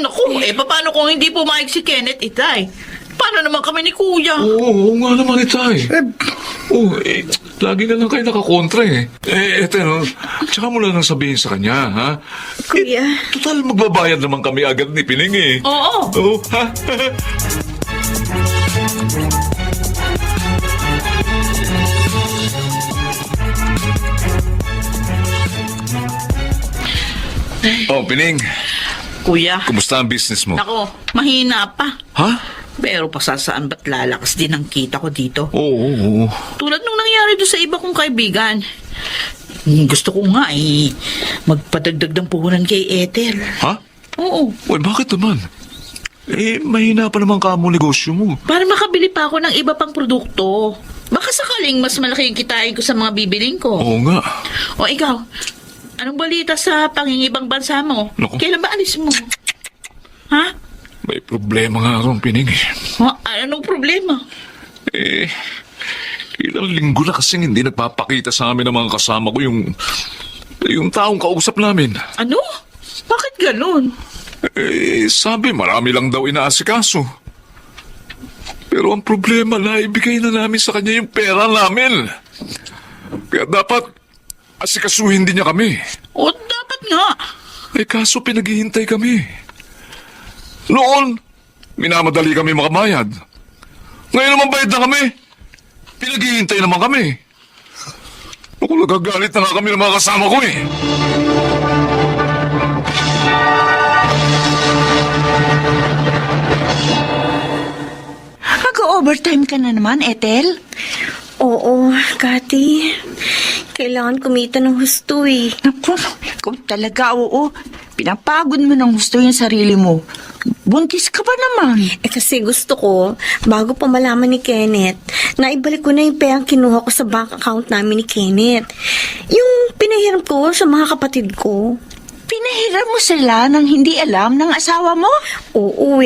Naku, paano kung hindi pumayag si Kenneth, itay? Paano naman kami ni Kuya? Oo nga naman, itay. Lagi na lang kayo nakakontra Ethel, tsaka mo lang sabihin sa kanya, ha? Kuya. Total, magbabayad naman kami agad ni Pining Oo. Oo, ha? Pining, Kuya, kumusta ang business mo? nako, mahina pa. Ha? Pero pasasaan ba't lalakas din ang kita ko dito? Oo. Tulad nung nangyari doon sa iba kong kaibigan. Gusto ko nga magpadagdag ng puhunan kay Ethel. Ha? Oo. Uy, bakit naman? Mahina pa naman ka mo negosyo mo. Para makabili pa ako ng iba pang produkto. Baka sakaling mas malaki yung kitain ko sa mga bibiling ko. Oo nga. O ikaw, anong balita sa pangingibang bansa mo? Naku. Kailan ba alis mo? Ha? May problema nga akong Pining Anong problema? Ilang linggo na kasing hindi nagpapakita sa amin ng mga kasama ko yung taong kausap namin. Ano? Bakit ganun? Sabi marami lang daw inaasikaso. Pero ang problema na ibigay na namin sa kanya yung pera namin. Kaya dapat asikasuhin din niya kami. O, dapat nga. Kaso pinaghihintay kami. Noon, minamadali kami makabayad. Ngayon naman bayad na kami. Pinaghihintay naman kami. Naku, nagagalit na nga kami ng mga kasama ko Mag-overtime ka na naman, Ethel? Oo, Kati. Kailangan kumita ng husto Naku, ikaw talaga, oo. Pinapagod mo ng gusto yung sarili mo. Buntis ka ba naman? Kasi gusto ko, bago pa malaman ni Kenneth, na ibalik ko na yung perang kinuha ko sa bank account namin ni Kenneth. Yung pinahiram ko sa mga kapatid ko. Pinahiram mo sila nang hindi alam ng asawa mo? Oo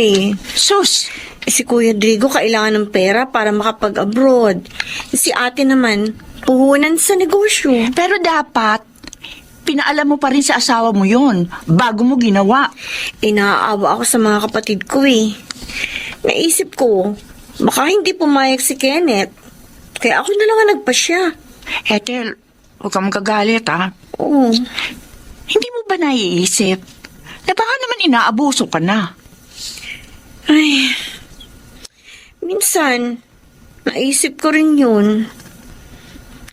Sus, Si Kuya Drigo kailangan ng pera para makapag-abroad. Si ate naman, puhunan sa negosyo. pero dapat, pinaalam mo pa rin sa asawa mo yon bago mo ginawa. Inaawa ako sa mga kapatid ko Naisip ko, baka hindi pumayag si Kenneth. Kaya ako na lang ang nagpasya. Ethel, huwag kang magagalit, ha? Oo. Hindi mo ba naiisip na baka naman inaabuso ka na? Ay, minsan, naisip ko rin yun.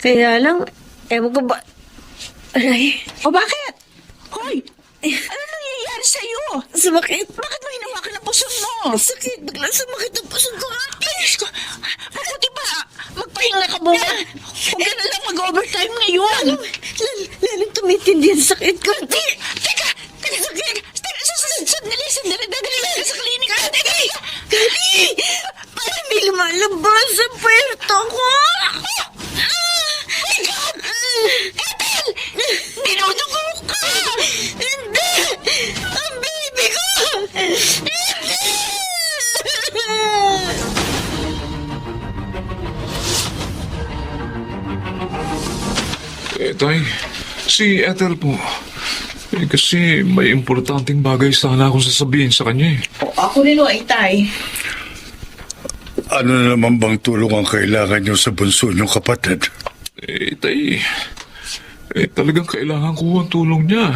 Kaya lang, ewan ko ba... Aray, O bakit? Hoy, ano nangyayari sa'yo? sumakit. Bakit mo hinawakan ang puso mo? Sakit, bigla sumakit ang puso ko. Diyos ko, mabuti ba? Magpahinga ka muna. Huwag ka na lang mag-overtime ngayon. Lalong tumitindi ang sakit ko. Teka, sandali, dadali ka sa klinika. Teka, Parang may lumalabas sa puwerto ko. Ethel! Dinudugo ka! Hindi! Ang baby ko! Tay, si Ethel po. Kasi may importanteng bagay sana akong sasabihin sa kanya Ako rin itay. Ano na naman bang tulong ang kailangan niyo sa bunso niyong kapatid? Tay, Talagang kailangan ko ang tulong niya.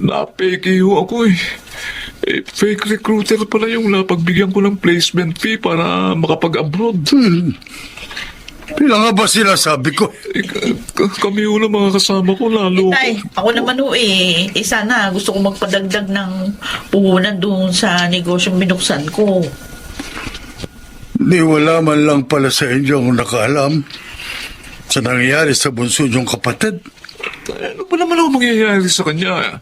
Na-peke ho ako eh. Fake recruiter pala yung napagbigyan ko ng placement fee para makapag-abroad. Kailan nga ba sinasabi ko? Kami ho ng mga kasama ko lalo. Tay, ako naman ho sana gusto ko magpadagdag ng puhunan doon sa negosyong binuksan ko. Di wala man lang pala sa inyo ang nakaalam sa nangyayari sa bunso niyong kapatid. Ano ba naman ang mangyayari sa kanya?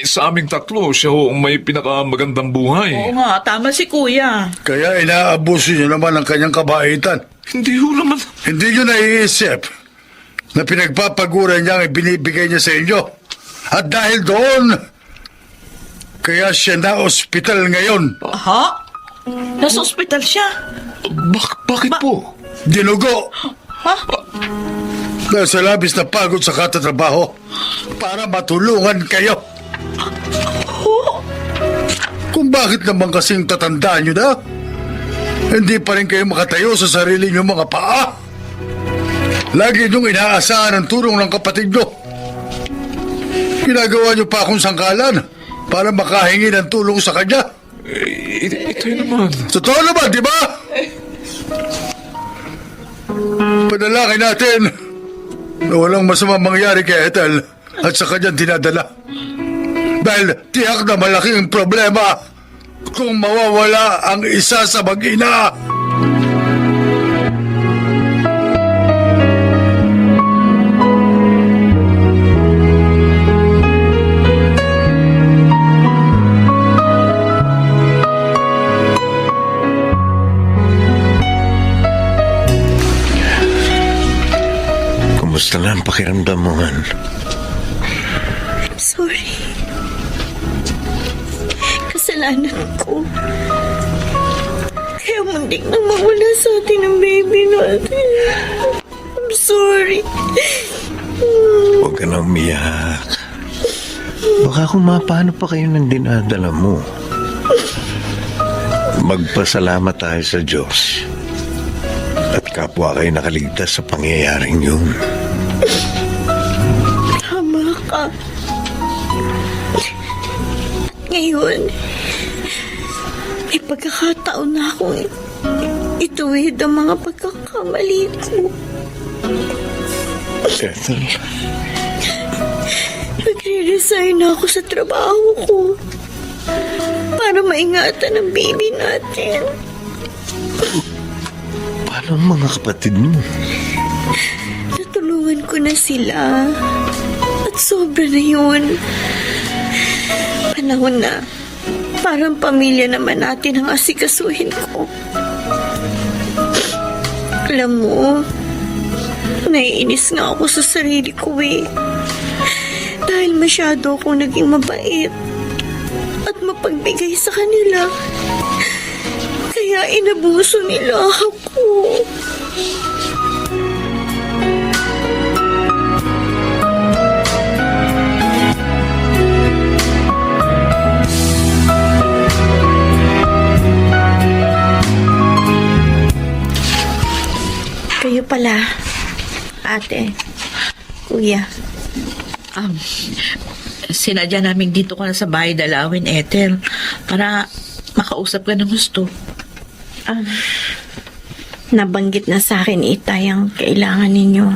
Sa aming tatlo, siya ho ang may pinakamagandang buhay. Oo nga, tama si kuya. Kaya inaabuso niyo naman ang kanyang kabaitan. Hindi ho naman. Hindi niyo naiisip na pinagpapaguran niya ang ibinibigay niya sa inyo. At dahil doon, kaya siya na ospital ngayon. Ha? Nasa ospital siya? Bakit po? Dinugo. Ha? Dahil sa labis na pagod sa katatrabaho para matulungan kayo. Kung bakit naman kasing tatandaan nyo na, hindi pa rin kayo makatayo sa sarili nyo mga paa. Lagi nyong inaasahan ang tulong ng kapatid nyo. Ginagawa nyo pa akong sangkalan para makahingi ng tulong sa kanya. Ito naman. Totoo naman, di ba? Panalangin natin na walang masama mangyari kay Ethel at sa kanyang dinadala. Dahil tiyak na malaking problema kung mawawala ang isa sa mag-ina. Kumusta na ang pakiramdam mo, Han? Sorry. Kasalanan ko. Kaya muntik nang mawala sa atin ang baby natin. I'm sorry. Huwag ka na umiyak. Baka kung mapano pa kayo ng dinadala mo. Magpasalamat tayo sa Diyos. At kapwa kayo nakaligtas sa pangyayaring yun. Tama ka. Ngayon, may pagkakataon na akong ituwid ang mga pagkakamali ko. Ethel, Nagre-resign na ako sa trabaho ko para maingatan ang baby natin. paano ang mga kapatid mo? Natulungan ko na sila at sobra na yun. Panahon na parang pamilya naman natin ang asikasuhin ko. Alam mo, naiinis nga ako sa sarili ko eh. Dahil masyado akong naging mabait at mapagbigay sa kanila. Kaya inabuso nila ako. Kayo pala, ate, kuya. Sinadya namin dito ka na sa bahay dalawin, Ethel, para makausap ka ng gusto. Nabanggit na sa akin, Itay, ang kailangan ninyo.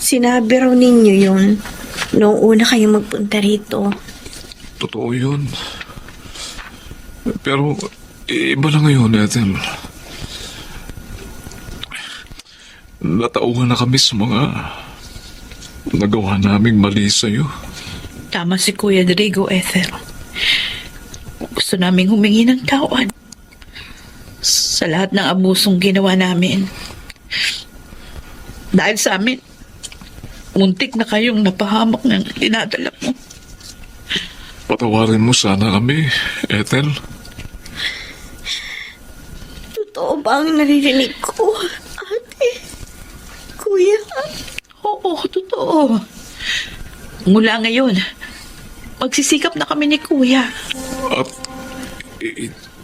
Sinabi raw ninyo yun noong una kayo magpunta rito. Totoo yun. Pero iba na ngayon, Ethel. Natauhan na kami sa mga nagawa naming mali sa'yo. Tama si Kuya Rodrigo, Ethel. Gusto naming humingi ng tawad sa lahat ng abusong ginawa namin. Dahil sa amin, muntik na kayong napahamak ng dinadala mo. Patawarin mo sana kami, Ethel. Totoo ba ang naririnig ko, ate? Kuya? Oo, totoo. Mula ngayon, magsisikap na kami ni Kuya. At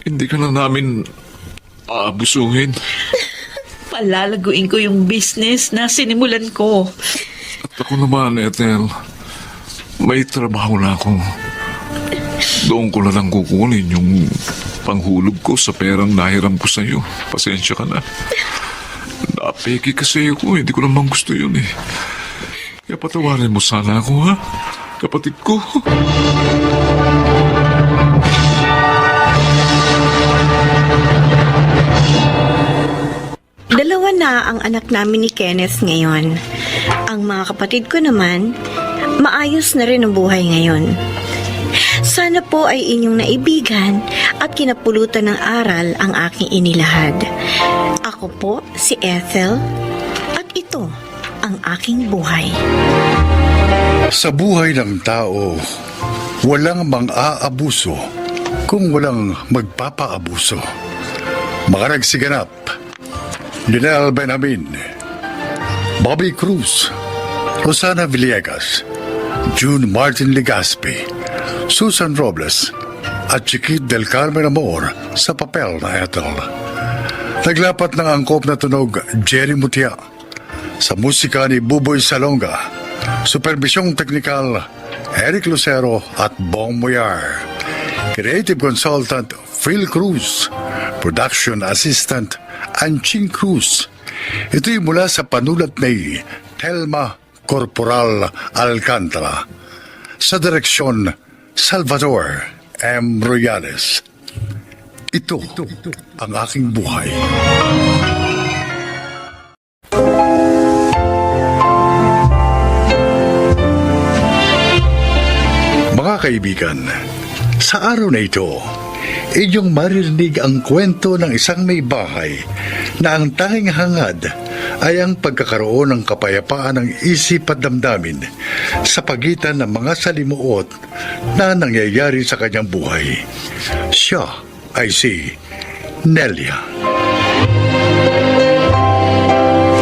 hindi ka na namin aabusuhin. Palalaguin ko yung business na sinimulan ko. At ako naman, Ethel, may trabaho na ako. Doon ko na lang kukunin yung panghulog ko sa perang nahiram ko sa'yo. Pasensya ka na. Napeki kasi ako, hindi ko naman gusto yun eh. Kaya patawarin mo sana ako, ha? Kapatid ko. Dalawa na ang anak namin ni Kenneth ngayon. Ang mga kapatid ko naman, maayos na rin ang buhay ngayon. Sana po ay inyong naibigan at kinapulutan ng aral ang aking inilahad. Ako po si Ethel at ito ang aking buhay. Sa buhay ng tao, walang mang-aabuso kung walang magpapaabuso. Mga nagsiganap, Lynel Benjamin, Bobby Cruz, Rosana Villegas, June Martin Legaspi, Susan Robles, at Chiquit del Carmen Amor sa papel na Ethel. Naglapat ng angkop na tunog Jerry Mutia, sa musika ni Buboy Salonga, supervisyong teknikal Eric Lucero at Bong Moyar, creative consultant Phil Cruz, production assistant Anching Cruz. Ito'y mula sa panulat ni Telma Corporal Alcantara, sa direksyon Salvador M. Royales. Ito ang aking buhay. Mga kaibigan, sa araw na ito, inyong maririnig ang kwento ng isang may bahay na ang tanging hangad ay ang pagkakaroon ng kapayapaan ng isip at damdamin sa pagitan ng mga salimuot na nangyayari sa kanyang buhay. Siya ay si Nelia.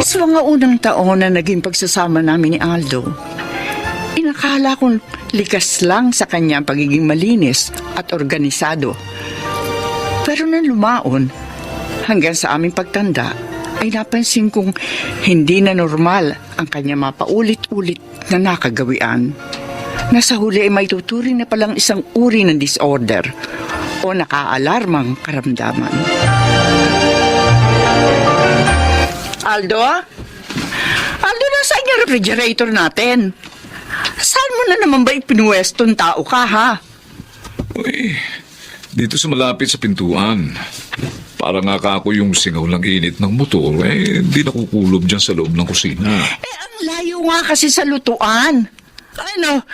Sa mga unang taon na naging pagsasama namin ni Aldo, inakala kong likas lang sa kanya ang pagiging malinis at organisado. Pero nang lumaon, hanggang sa aming pagtanda, ay napansin kong hindi na normal ang kanya mapaulit-ulit na nakagawian. Nasa huli ay may tuturing na palang isang uri ng disorder o nakaalarmang karamdaman. Aldo? Aldo, nasaan yung refrigerator natin? Saan mo na naman ba ipinuwestong tao ka, ha? Uy, dito sa malapit sa pintuan. Para nga ako yung singaw ng init ng motor, hindi nakukulob dyan sa loob ng kusina. Ang layo nga kasi sa lutuan. Ano,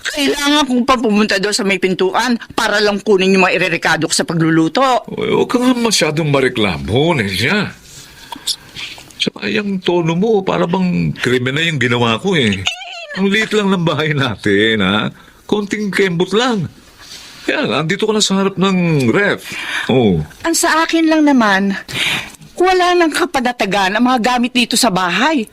kailangan kong pa pumunta doon sa may pintuan para lang kunin yung mga irerekado ko sa pagluluto. Uy, huwag ka nga masyadong mareklamo, Nelia. Saka yung tono mo, para bang krimen na yung ginawa ko eh. Ang liit lang ng bahay natin, ha? Konting kembot lang. Yan, andito ka na sa harap ng ref. Oh. Ang sa akin lang naman, wala nang kapanatagan ang mga gamit dito sa bahay.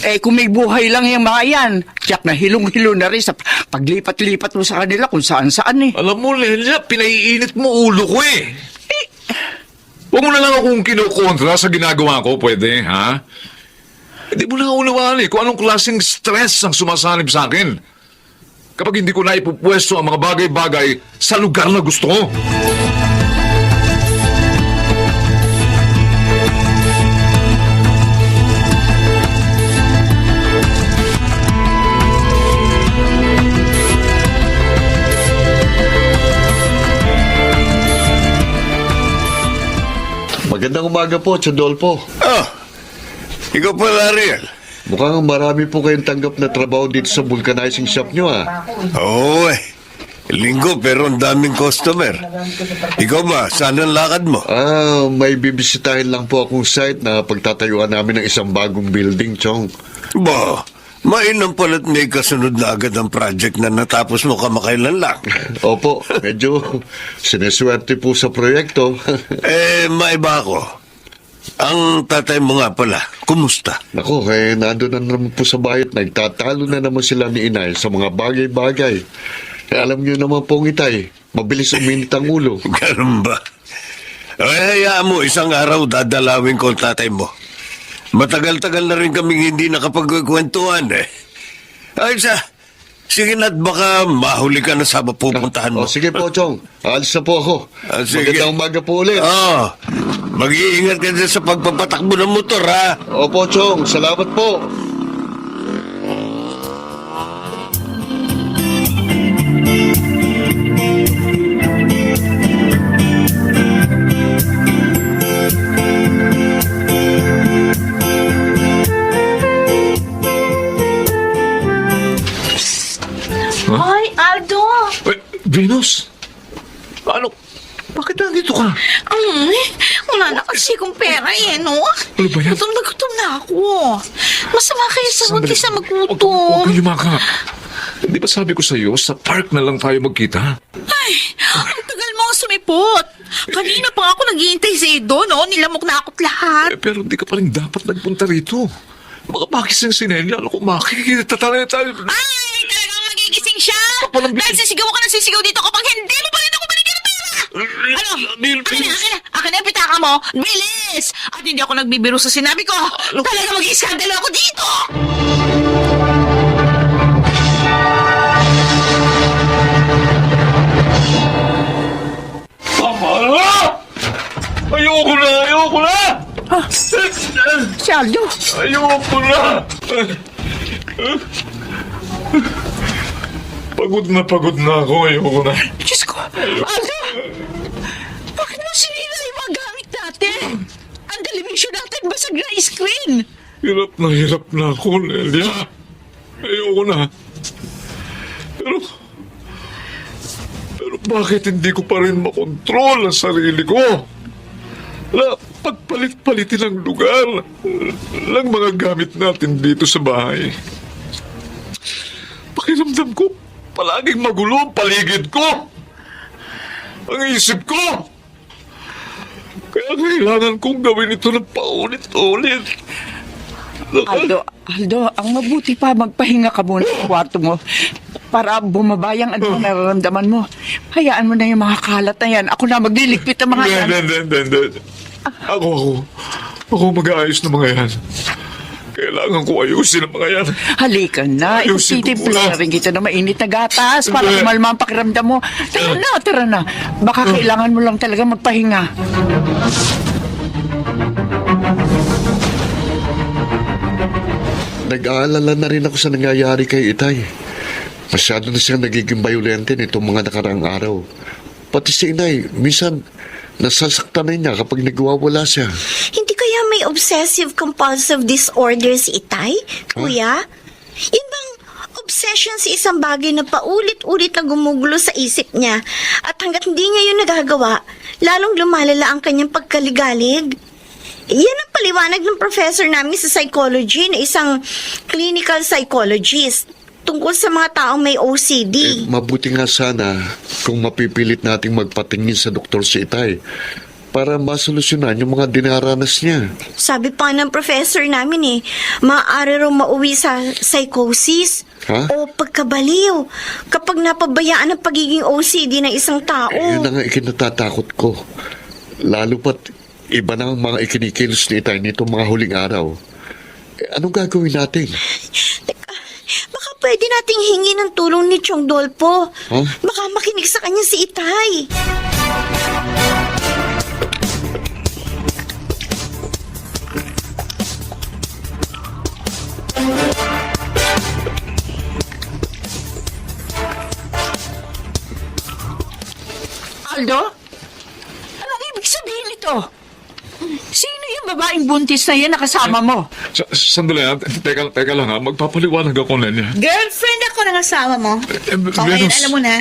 Eh, kung may buhay lang yung mga yan, tiyak na hilong-hilo na rin sa paglipat-lipat mo sa kanila kung saan-saan eh. Alam mo, Nelia, pinaiinit mo ulo ko eh. Huwag mo na lang akong kinukontra sa ginagawa ko, pwede, ha? Hindi mo na unawaan eh kung anong klaseng stress ang sumasanib sa akin kapag hindi ko na ipupwesto ang mga bagay-bagay sa lugar na gusto ko. Magandang umaga po, Chodolpo. Ikaw pala, Ariel. Mukhang marami po kayong tanggap na trabaho dito sa vulcanizing shop nyo, Oo linggo pero ang daming customer. Ikaw ba, saan ang lakad mo? May bibisitahin lang po akong site na pagtatayuan namin ng isang bagong building, Chong. Ba, mainam pala't may kasunod na agad ang project na natapos mo kamakailan lang. Opo, medyo sineswerte po sa proyekto. Maiba ako. Ang tatay mo nga pala, kumusta? Nako, nandun na naman po sa bahay at nagtatalo na naman sila ni Inay sa mga bagay-bagay. Alam niyo naman pong Itay, mabilis uminit ang ulo. Ganun ba? Hayaan mo, isang araw dadalawin ko ang tatay mo. Matagal-tagal na rin kaming hindi nakapagkwentuhan eh. Ay, sige na't baka mahuli ka na sa mapupuntahan mo. O sige po, Chong. Alis na po ako. Sige. Magandang umaga po ulit. Mag-iingat ka dyan sa pagpapatakbo ng motor, ha? Opo, Chong. Salamat po. Ay, Aldo! Venus? Ano? Bakit nandito ka? Wala na kasi kong pera no? Ano ba yan? Gutom na ako. Masama kayo sa huwag sa Huwag magutom. kang yumaka. Hindi ba sabi ko sa'yo, sa park na lang tayo magkita? Ay, ang tagal mo sumipot. Kanina pa ako naghihintay sa Edo, no? Nilamok na ako't lahat. Pero hindi ka pa rin dapat nagpunta rito. Baka bakis ng sinenya, ako makikita tayo. Ay, talagang magigising siya! Kapalang Dahil sisigaw ka ng sisigaw dito kapag hindi mo pa rin ako binigyan ng pera! Ano? Akin na yung pitaka mo! Bilis! At hindi ako nagbibiro sa sinabi ko! Talaga mag-iskandalo ako dito! Tama na! Ayoko na! Si Aldo, Ayoko na! Pagod na ako. Ayoko na. Diyos ko! Aldo! Bakit mo sinira yung mga gamit natin? Ang television natin basag na screen! Hirap na ako, Nelia. Ayoko na. Pero bakit hindi ko pa rin makontrol ang sarili ko? Pagpalit-palitin ang lugar ng mga gamit natin dito sa bahay. Pakiramdam ko, palaging magulo ang paligid ko. Ang isip ko. Kaya kailangan kong gawin ito ng paulit-ulit. Aldo, ang mabuti pa magpahinga ka muna sa kwarto mo para bumabayang ano ang nararamdaman mo. Hayaan mo na yung mga kalat na yan. Ako na magliligpit ang mga yan. Hindi. Ako mag-aayos ng mga yan. Kailangan ko ayusin ang mga yan. Halika na, Ayusin ko ititimpla muna. na rin kita ng mainit na gatas para Hindi. kumalma ang pakiramdam mo. Tara na. Baka kailangan mo lang talaga magpahinga. Nag-aalala na rin ako sa nangyayari kay Itay. Masyado na siyang nagiging violente nitong mga nakaraang araw. Pati si Inay, minsan nasasaktan na niya kapag nagwawala siya. Hindi kaya may obsessive-compulsive disorder si Itay, kuya? Yun bang obsession sa isang bagay na paulit-ulit na gumugulo sa isip niya at hanggat hindi niya yun nagagawa, lalong lumalala ang kanyang pagkaligalig? Yan ang paliwanag ng professor namin sa psychology na isang clinical psychologist tungkol sa mga taong may OCD. Mabuti nga sana kung mapipilit nating magpatingin sa doktor si Itay para masolusyonan yung mga dinaranas niya. Sabi pa ng professor namin maaari raw mauwi sa psychosis Ha? o pagkabaliw kapag napabayaan ang pagiging OCD ng isang tao. Yun na nga ikinatatakot ko. Lalo pat iba na ang mga ikinikilos ni Itay nitong mga huling araw. Anong gagawin natin? Teka, baka pwede nating hingi ng tulong ni Chong Dolpo. Huh? Baka makinig sa kanya si Itay. Aldo? Anong ibig sabihin ito? Sino yung babaeng buntis na yan na kasama mo? Sandali ha. Teka lang ha. Magpapaliwanag ako, Nelia. Girlfriend ako ng asawa mo. Okay, Venus. alam mo na.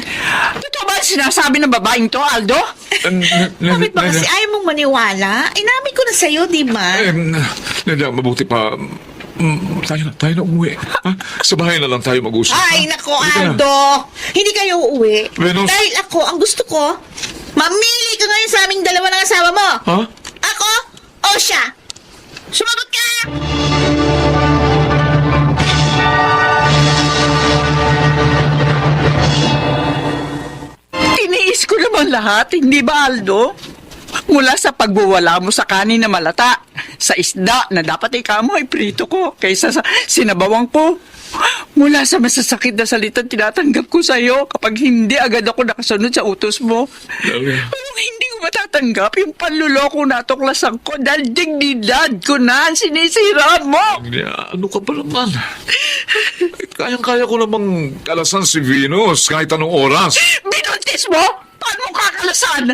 Totoo ba ang sinasabi ng babaeng to, Aldo? Bakit ba kasi ayaw mong maniwala? Inamin ko na sa'yo, di ba? Nelia, mabuti pa. Tayo na umuwi. Ha? Sa bahay na lang tayo mag-usap. Ay, ha? nako, Halika na. Aldo. Hindi kayo uuwi. Venus. Dahil ako, ang gusto ko, mamili ka ngayon sa aming dalawa ng asawa mo. Ha? Ako o siya? Sumagot ka! Tiniis ko naman lahat, hindi ba, Aldo? Mula sa pagbuwala mo sa kanin na malata, sa isda na dapat ikaw mo ay prito ko kaysa sa sinabawang ko. Mula sa masasakit na salita tinatanggap ko sa iyo kapag hindi agad ako nakasunod sa utos mo. Nelia. Pero hindi ko matatanggap yung panluloko na tuklasan ko dahil dignidad ko na ang sinisira mo. Nelia, ano ka ba naman? Kayang-kaya ko namang kalasan si Venus kahit anong oras. Binuntis mo? Paano mo kakalasan?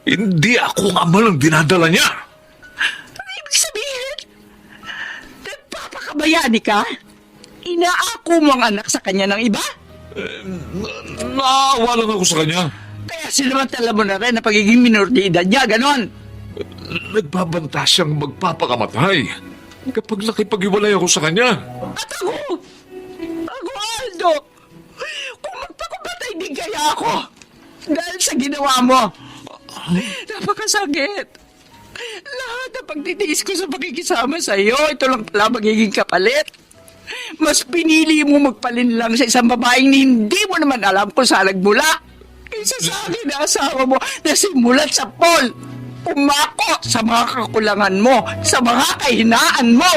Hindi ako ang ama ng dinadala niya. Ano ibig sabihin? Nagpapakabayani ka? Inaako mo ang anak sa kanya ng iba? Naawa lang ako sa kanya. Kaya sinamantala mo na rin na pagiging minor de edad niya, ganon. Nagbabanta siyang magpapakamatay kapag nakipag-iwalay ako sa kanya. At ako, Aldo, kung magpakumatay din kaya ako dahil sa ginawa mo. Napakasakit. Lahat ng pagtitiis ko sa pakikisama sa iyo, ito lang pala magiging kapalit. Mas pinili mo magpalinlang sa isang babaeng hindi mo naman alam kung saan nagmula. Kaysa sa akin na asawa mo na simulat sa Paul. Umako sa mga kakulangan mo, sa mga kahinaan mo.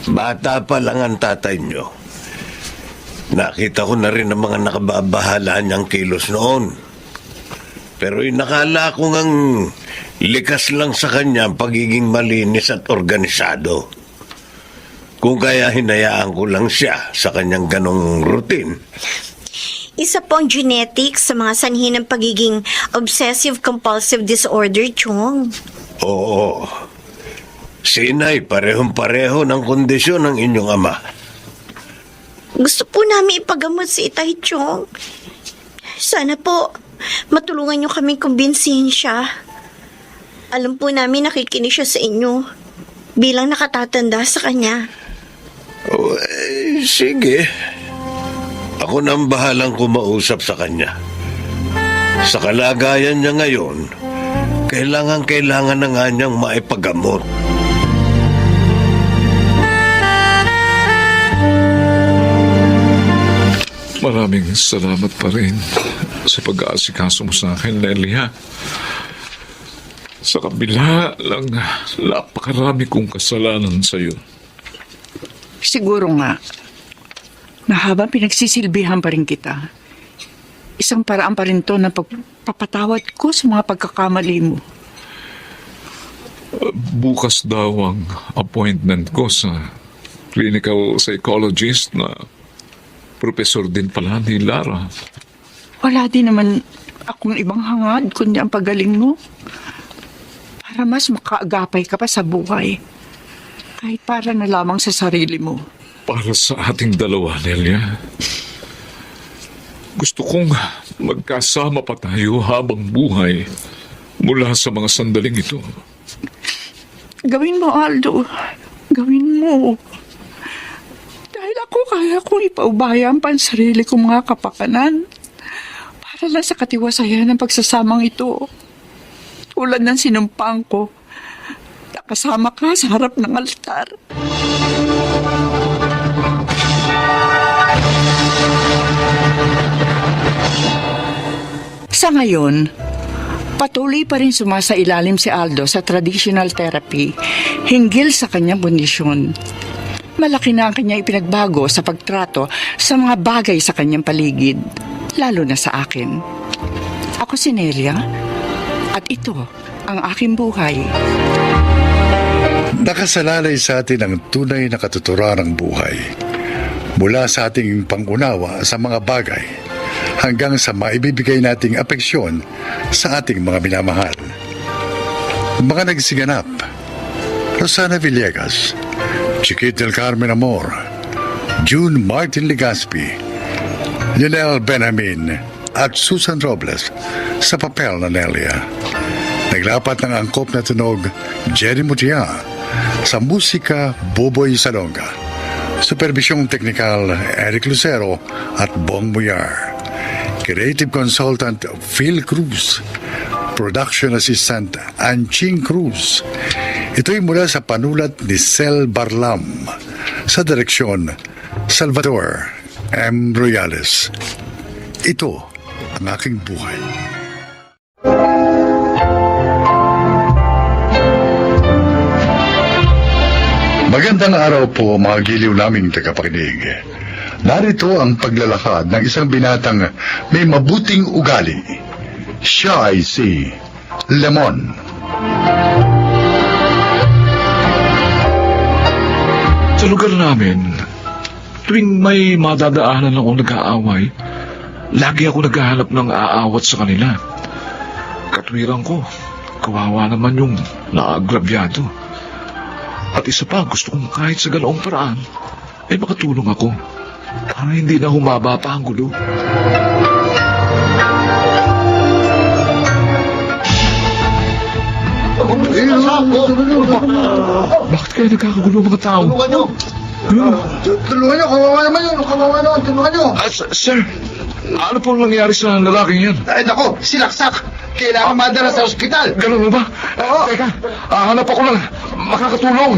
Bata pa lang ang tatay nyo. Nakita ko na rin ang mga nakababahala niyang kilos noon. Pero inakala ko ngang likas lang sa kanya ang pagiging malinis at organisado. Kung kaya hinayaan ko lang siya sa kanyang ganong routine. Isa po ang genetics sa mga sanhi ng pagiging obsessive-compulsive disorder, Chong. Oo. Sinay, parehong-pareho ng kondisyon ng inyong ama. Gusto po namin ipagamot si Itay, Chong. Sana po, matulungan niyo kami kumbinsihin siya. Alam po namin nakikinig siya sa inyo bilang nakatatanda sa kanya. Sige. Ako na ang bahalang kumausap sa kanya. Sa kalagayan niya ngayon, kailangan na nga niyang maipagamot. Maraming salamat pa rin sa pag-aasikaso mo sa akin, Nelia. Sa kabila lang, napakarami kong kasalanan sa iyo. Siguro nga, na habang pinagsisilbihan pa rin kita, isang paraan pa rin to na pagpapatawad ko sa mga pagkakamali mo. Bukas daw ang appointment ko sa clinical psychologist na professor din pala ni Lara. Wala din naman akong ibang hangad kundi ang pagaling mo. Para mas makaagapay ka pa sa buhay. Kahit para na lamang sa sarili mo. Para sa ating dalawa, Nelia. Gusto kong magkasama pa tayo habang buhay mula sa mga sandaling ito. Gawin mo, Aldo. Gawin mo. Dahil ako kaya kong ipaubaya ang sarili kong mga kapakanan para lang sa katiwasayan ng pagsasamang ito. Tulad ng sinumpang ko, nakasama ka sa harap ng altar. Sa ngayon, patuloy pa rin sumasailalim si Aldo sa traditional therapy hinggil sa kanyang kondisyon. Malaki na ang kanyang ipinagbago sa pagtrato sa mga bagay sa kanyang paligid, lalo na sa akin. Ako si Nelia, at ito ang aking buhay. Nakasalalay sa atin ang tunay na katuturan ng buhay. Mula sa ating pangunawa sa mga bagay hanggang sa maibibigay nating apeksyon sa ating mga minamahal. Mga nagsiganap: Rosana Villegas, Chiquit del Carmen Amor, June Martin Legaspi, Lionel Benjamin at Susan Robles sa papel na Nelia. Naglapat ng angkop na tunog Jerry Mutia, sa musika Boboy Salonga. Supervisyong teknikal Eric Lucero at Bong Muyar. Creative Consultant Phil Cruz. Production Assistant Anching Cruz. Ito'y mula sa panulat ni Sel Barlam. Sa direksyon, Salvador M. Royales. Ito ang aking buhay. Magandang araw po mga giliw naming tagapakinig. Narito ang paglalakad ng isang binatang may mabuting ugali. Siya ay si Lemon. Sa lugar namin, tuwing may madadaanan akong nag-aaway, lagi ako naghahanap ng aawat sa kanila. Katwiran ko, kawawa naman yung naagrabyado. At isa pa, gusto kong kahit sa ganoong paraan, ay makatulong ako para hindi na humaba pa ang gulo. Bakit kaya nagkakagulo mga tao? Tulungan nyo, kawawa naman yun, tulungan nyo. Sir, ano pong nangyari sa lalaking yan? Ay nako, silaksak. Kailangan madala sa ospital. Ganun ba? Teka, hanap ako ng makakatulong.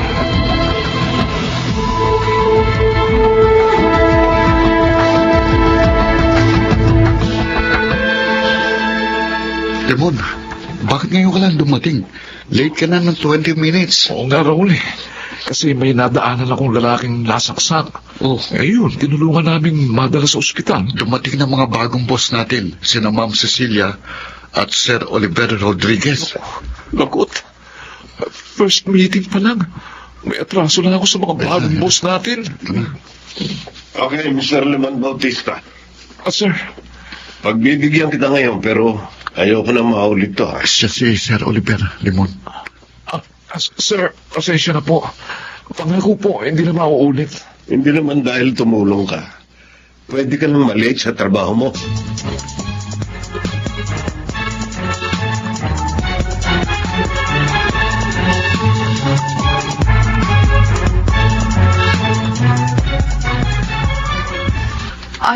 Lemon, bakit ngayon ka lang dumating? Late ka na ng 20 minutes. Oo nga, Raul eh. Kasi may nadaanan akong lalaking lasaksak. Oh. Ayun, tinulungan namin madala sa ospital. Dumating na mga bagong boss natin, sina Ma'am Cecilia at Sir Oliver Rodriguez. Lagot. First meeting pa lang. May atraso na ako sa mga bagong boss natin. Okay, Mr. Lemon Bautista. Sir, Pagbibigyan kita ngayon pero ayoko na maulit to. Siya si Sir Oliver Limon. sir, pasensya na po. Pangako po, hindi na mauulit. Hindi naman dahil tumulong ka. Pwede ka nang maliit sa trabaho mo.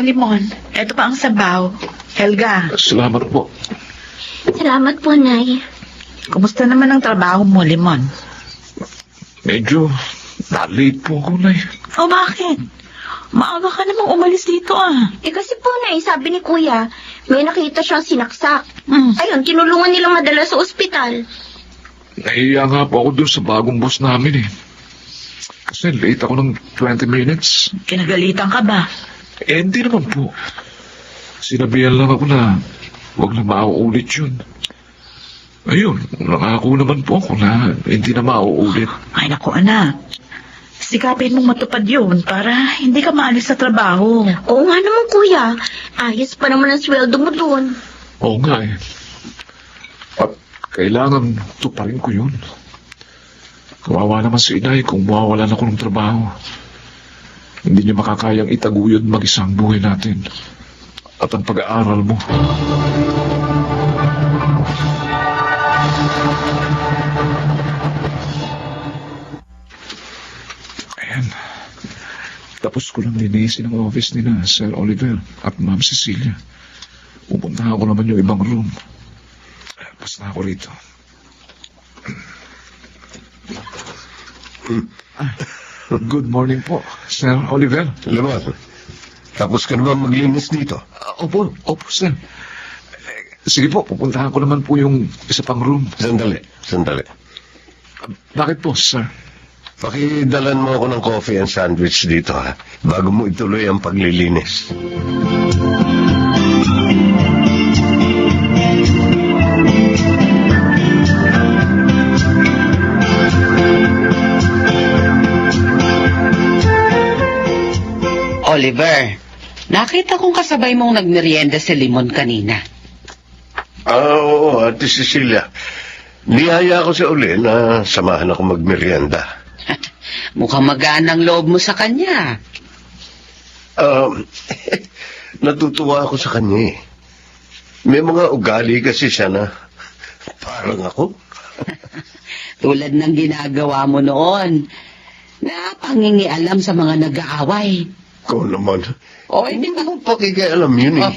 Limon, eto pa ang sabaw. Helga, Salamat po. Salamat po, Nay. kumusta naman ang trabaho mo, Limon? Medyo na-late po ako, Nay. O bakit? Maaga ka namang umalis dito Kasi po, Nay, sabi ni Kuya, may nakita siyang sinaksak. Hmm. Ayun, tinulungan nilang madala sa ospital. Nahiya nga po ako dun sa bagong boss namin eh. Kasi late ako ng 20 minutes. Kinagalitan ka ba? Hindi naman po. Sinabihan lang ako na huwag na mauulit yun. Ayun, nangako naman po ako na hindi na mauulit. Ay naku anak, sikapin mong matupad yun para hindi ka maalis sa trabaho. Oo nga naman, Kuya. Ayos pa naman ang sweldo mo doon. Oo nga eh. At kailangan tuparin ko yun. Kawawa naman si inay kung mawawalan ako ng trabaho. Hindi niya makakayang itaguyod mag-isang buhay natin. At ang pag-aaral mo. Ayan. Tapos ko lang linisin ang office nila, Sir Oliver at Ma'am Cecilia. Pupunta ako naman yung ibang room. Basta ako rito. Good morning po, Sir Oliver. Lemon, tapos ka naman maglinis dito. Opo, sir. Sige po, pupuntahan ko naman po yung isa pang room. Sandali. Bakit po, sir? Pakidalan mo ako ng coffee and sandwich dito, ha? Bago mo ituloy ang paglilinis. Oliver, nakita kong kasabay mong nagmerienda si Limon kanina. Oo, Ate Cecilia. Niyaya ko sa uli na samahan ako magmerienda. Mukhang magaan ang loob mo sa kanya. Natutuwa ako sa kanya eh. May mga ugali kasi siya na parang ako. Tulad ng ginagawa mo noon, na pangingialam sa mga nag-aaway. Ikaw naman. O, Hindi ko pakikialam yun eh.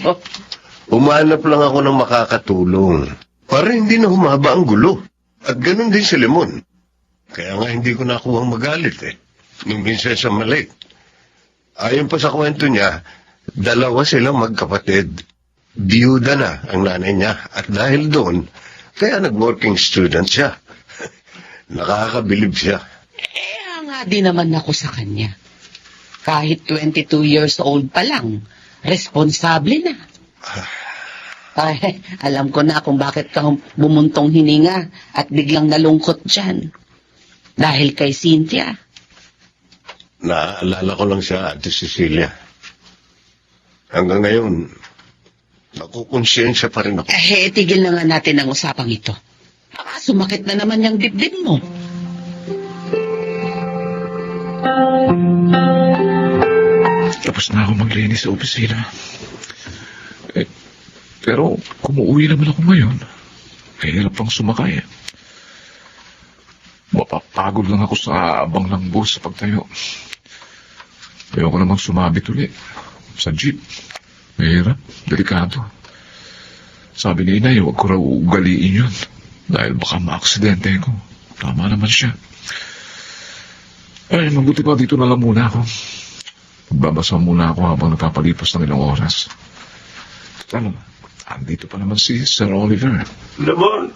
Umanap lang ako ng makakatulong. Para hindi na humaba ang gulo. At ganun din si Limon. Kaya nga hindi ko nakuwang magalit nung minsan sa malik. Ayon pa sa kwento niya, dalawa silang magkapatid. Biyuda na ang nanay niya. At dahil doon, kaya nag-working student siya. Nakakabilib siya. Nga din naman ako sa kanya. Kahit 22 years old pa lang, responsable na. Ay, alam ko na kung bakit ka bumuntong hininga at biglang nalungkot dyan. Dahil kay Cynthia. Naaalala ko lang siya, Ate Cecilia. Hanggang ngayon, nakukonsensya pa rin ako. Tigil na nga natin ang usapang ito. Sumakit na naman yung dibdib mo. Tapos na ako maglinis sa opisina. Pero kung uuwi naman ako ngayon, hirap pang sumakay. Mapapagod lang ako sa abang ng bus sa pagtayo. Ayoko namang sumabit uli sa jeep. Mahirap, delikado. Sabi ni inay, huwag ko raw ugaliin yun. Dahil baka maaksidente ko. Tama naman siya. Ay, mabuti pa dito na lang muna ako. Magbabasa muna ako habang napapalipas ng ilang oras. Ano, andito pa naman si Sir Oliver. Limon!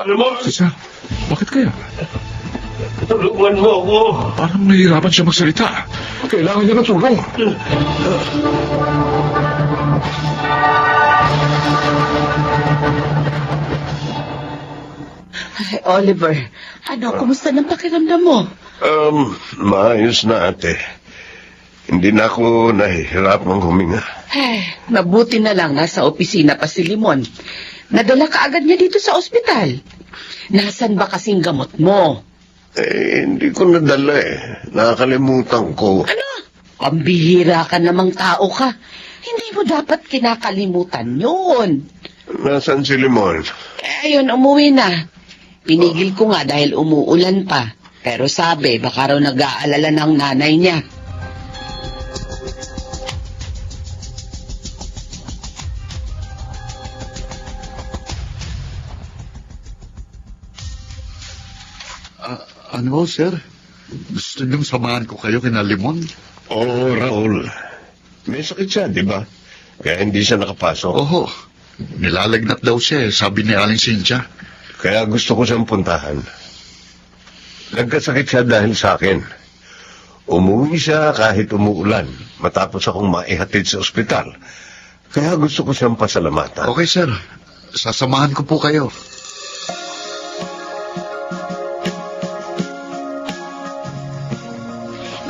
Limon! Si Sir, bakit kaya? Tulungan mo ako! Parang nahihirapan siya magsalita. Kailangan niya ng tulong. Ay, Oliver, kumusta ng pakiramdam mo? Maayos na, ate. Hindi na ako nahihirapang huminga. Ay, mabuti na lang nasa opisina pa si Limon. Nadala ka agad niya dito sa ospital. Nasaan ba kasing gamot mo? Hindi ko nadala Nakakalimutan ko. Ano? Pambihira ka namang tao ka. Hindi mo dapat kinakalimutan yun. Nasaan si Limon? Ayun, umuwi na. Pinigil ko nga dahil umuulan pa. Pero sabi, baka raw nag-aalala ng nanay niya. Ano, sir? Gusto niyong samahan ko kayo kina Limon? Oo, Raul. May sakit siya, di ba? Kaya hindi siya nakapasok. Oho, nilalagnat daw siya sabi ni Aling Cynthia. Kaya gusto ko siyang puntahan. Nagkasakit siya dahil sa akin. Umuwi siya kahit umuulan matapos akong maihatid sa ospital. Kaya gusto ko siyang pasalamatan. Okay, sir. Sasamahan ko po kayo.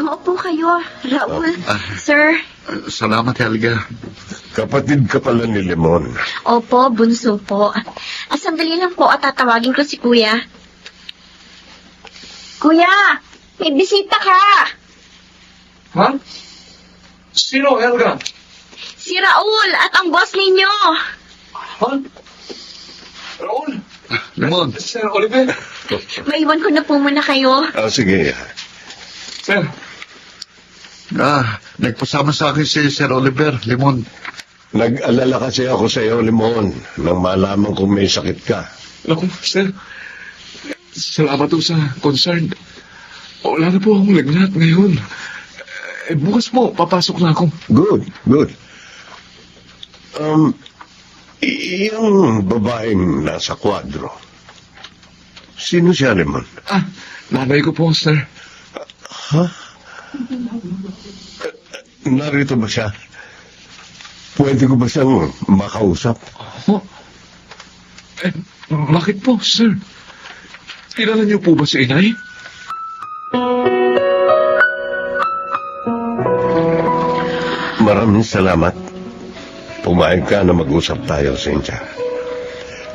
Maupo kayo, Raul. Sir. Salamat, Helga. Kapatid ka pala ni Limon. Opo, bunso po. Sandali lang po at tatawagin ko si Kuya. Kuya, may bisita ka. Ha? Sino, Helga? Si Raul at ang boss ninyo. Ha? Raul? Limon. Sir Oliver? Maiwan ko na po muna kayo. Sige. Sir, Nagpasama sa akin si Sir Oliver, Limon. Nag-alala kasi ako sa iyo, Limon, nang malaman kong may sakit ka. naku, sir. Salamat po sa concern. Wala na po akong lagnat ngayon. Bukas po, papasok na ako. Good. Yung babaeng nasa kwadro, sino siya, Limon? Nanay ko po, sir. Narito ba siya? Pwede ko ba siyang makausap? Bakit po, sir? Kilala niyo po ba si inay? Maraming salamat. Pumayag ka na mag-usap tayo, Cynthia.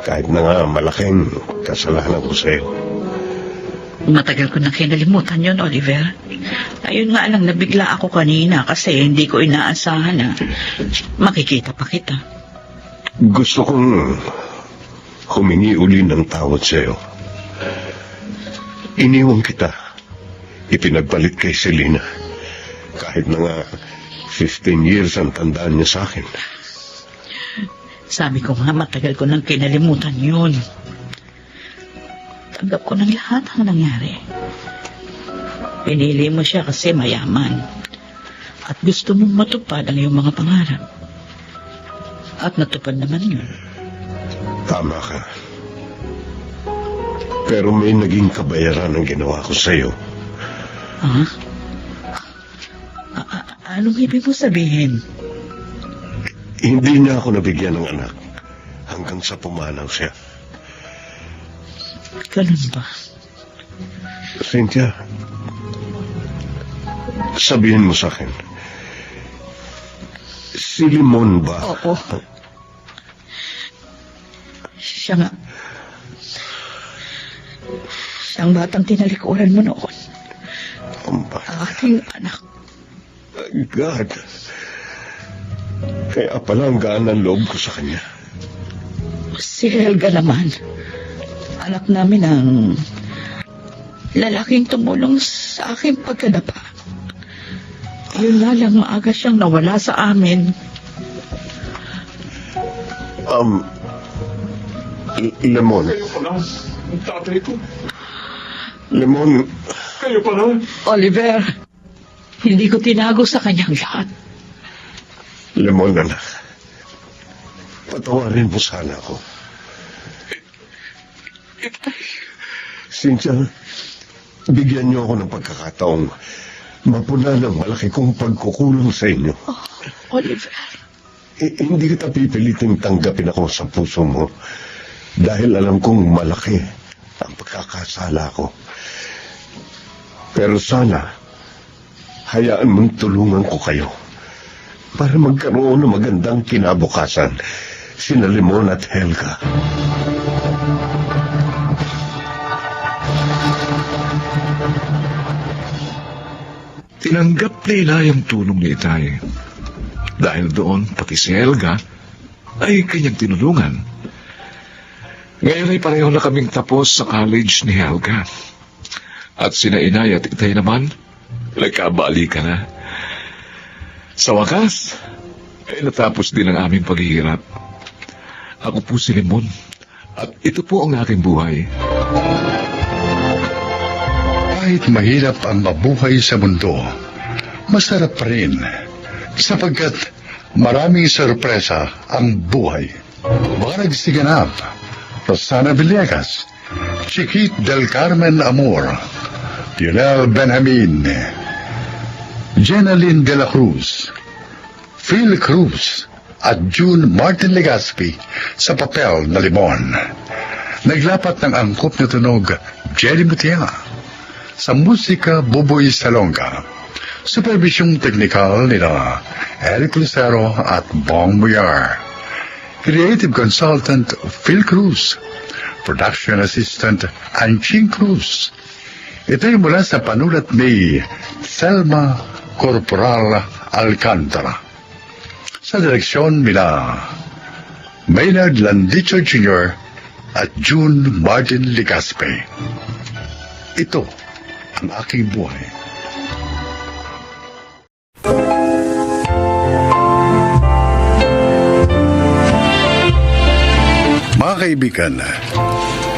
Kahit na nga malaking kasalanan ko sa'yo. Matagal ko na kinalimutan yun, Oliver. Ayun nga lang, nabigla ako kanina kasi hindi ko inaasahan na makikita pa kita. Gusto kong humingi uli ng tawad sa'yo. Iniwan kita. Ipinagpalit kay Selena. Kahit na nga 15 years ang tandaan niya sa akin. Sabi ko nga, matagal ko nang kinalimutan yun. Tanggap ko ng lahat ang nangyari. Pinili mo siya kasi mayaman. At gusto mong matupad ang iyong mga pangarap. At natupad naman yun. Tama ka. Pero may naging kabayaran ang ginawa ko sa'yo. Ha? Anong ibig mo sabihin? Hindi niya ako nabigyan ng anak hanggang sa pumanaw siya. Ganun ba? Cynthia, sabihin mo sa akin, si Limon ba? Oo. Siya nga. Siyang batang tinalikuran mo noon. Aking anak. God. Kaya pala ang gaan ng loob ko sa kanya. Si Helga naman. Anak namin ang lalaking tumulong sa aking pagkadapa. Yun nga lang, maaga siyang nawala sa amin. Lemon. Kayo pala, ang tatay ko. Lemon, Kayo pala. Oliver, hindi ko tinago sa kanyang lahat. Lemon anak. Patawarin mo sana ako. Cynthia, bigyan niyo ako ng pagkakataong mapuna ng malaki kong pagkukulong sa inyo. Oh, Oliver. Hindi kita pipiliting tanggapin ako sa puso mo dahil alam kong malaki ang pagkakasala ko. Pero sana, hayaan mong tulungan ko kayo para magkaroon ng magandang kinabukasan sina Limon at Helga. Tinanggap nila yung tulong ni Itay. Dahil doon, pati si Helga ay kanyang tinulungan. Ngayon ay pareho na kaming tapos sa college ni Helga. At sina Inay at Itay naman, nagkabalikan na. Sa wakas, ay natapos din ang aming paghihirap. Ako po si Limon, at ito po ang aking buhay. Kahit mahirap ang mabuhay sa mundo, masarap pa rin sapagkat maraming sorpresa ang buhay. Mga nagsiganap, Rosana Villegas, Chiquit del Carmen Amor, Lionel Benjamin, Jenaline de la Cruz, Phil Cruz, at June Martin Legaspi sa papel na Limon. Naglapat ng angkop na tunog, Jerry Mutia. Sa musika, Buboy Salonga. Supervisyong teknikal nila Eric Lucero at Bong Muyar. Creative Consultant Phil Cruz. Production Assistant Anching Cruz. Ito'y mula sa panulat ni Selma Corporal Alcantara. Sa direksyon nila Maynard Landicho Jr. at June Martin Legaspi. Ito ang aking buhay. Mga kaibigan,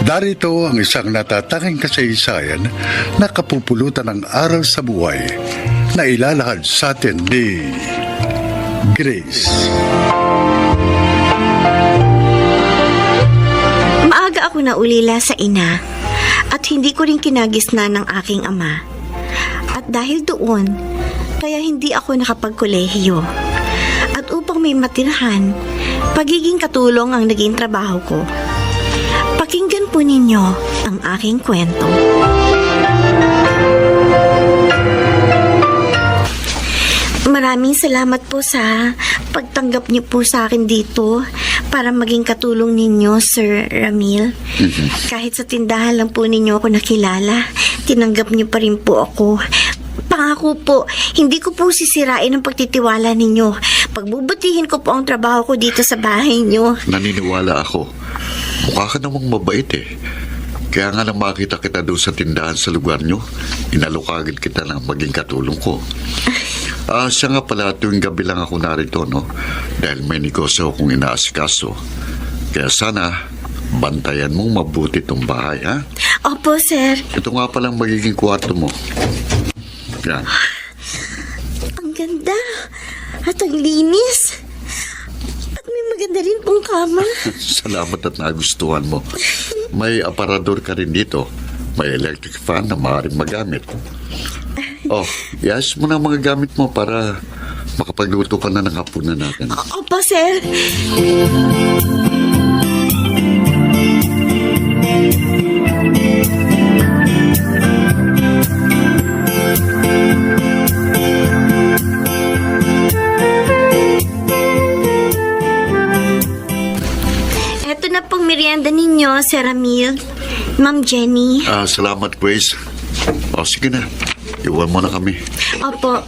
darito ang isang natatanging kasaysayan na kapupulutan ng aral sa buhay na ilalahad sa atin ni Grace. Maaga ako naulila sa ina at hindi ko rin kinagisna ng aking ama. At dahil doon, kaya hindi ako nakapagkolehiyo. At upang may matirhan, pagiging katulong ang naging trabaho ko. Pakinggan po ninyo ang aking kwento. Maraming salamat po sa pagtanggap niyo po sa akin dito para maging katulong ninyo, Sir Ramil. Kahit sa tindahan lang po ninyo ako nakilala, tinanggap niyo pa rin po ako. Pangako po, hindi ko po sisirain ang pagtitiwala ninyo. Pagbubutihin ko po ang trabaho ko dito sa bahay niyo. Naniniwala ako. Mukha ka namang mabait eh. Kaya nga nang makita kita doon sa tindahan sa lugar nyo, inalok agad kita na maging katulong ko. Siya nga pala, tuwing gabi lang ako narito, no? Dahil may negosyo akong inaasikaso. Kaya sana, bantayan mong mabuti itong bahay, ha? Opo, sir. Ito nga palang magiging kwarto mo. Yan. Ang ganda. At ang linis. At may maganda rin pong kama. Salamat at nagustuhan mo. May aparador ka rin dito. May electric fan na maaaring magamit. Oh, iayos mo na ang mga gamit mo para makapagluto ka na ng hapunan natin. Opo, sir. Eto na pong merienda ninyo, Sir Ramil. Ma'am Jenny. Salamat, Grace. O, sige na. Iwan mo na kami. Opo.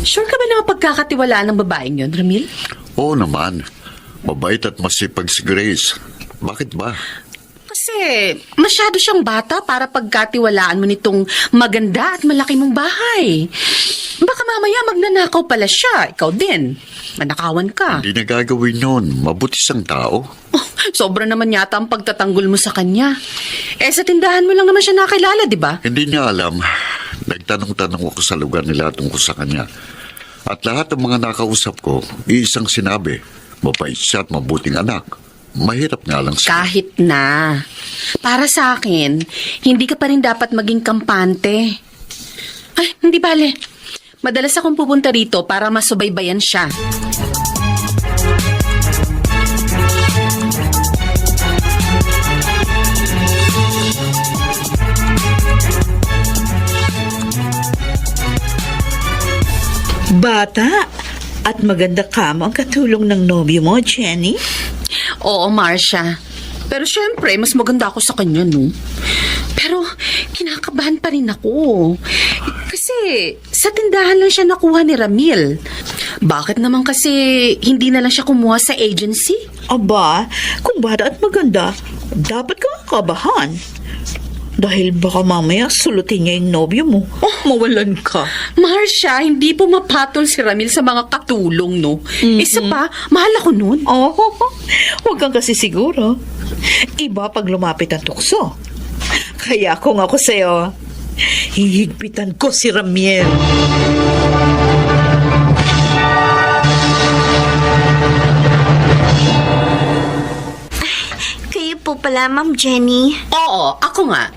Sure ka ba na mapagkakatiwalaan ng babaeng yun, Ramil? Oo naman. Mabait at masipag si Grace. Bakit ba? Kasi masyado siyang bata para pagkatiwalaan mo nitong maganda at malaki mong bahay. Baka mamaya magnanakaw pala siya. Ikaw din. Manakawan ka. Hindi na gagawin yun. Mabuti siyang tao. Oh, sobra naman yata ang pagtatanggol mo sa kanya. Sa tindahan mo lang naman siya nakilala, di ba? Hindi niya alam. Nagtanong-tanong ako sa lugar nila tungkol sa kanya. At lahat ng mga nakausap ko, iisang sinabi, mabait siya at mabuting anak. Mahirap nga lang siya. Kahit na. Para sa akin, hindi ka pa rin dapat maging kampante. Ay, hindi bale. Madalas akong pupunta rito para masubaybayan siya. Bata at maganda ka mo ang katulong ng nobyo mo, Jenny. Oo, Marcia. Pero syempre, mas maganda ako sa kanya, no? Pero kinakabahan pa rin ako. Kasi sa tindahan lang siya nakuha ni Ramil. Bakit naman kasi hindi na lang siya kumuha sa agency? Aba, kung bata at maganda, dapat ka makabahan. Dahil baka mamaya sulutin niya yung nobyo mo. Oh, mawalan ka. Marcia, hindi pumapatol si Ramil sa mga katulong, no? Isa pa, mahal ako nun. Oh, huwag kang kasi siguro. Iba pag lumapit ang tukso. Kaya kung ako sa'yo, hihigpitan ko si Ramiel. Kayo po pala, Ma'am Jenny. Oo, ako nga.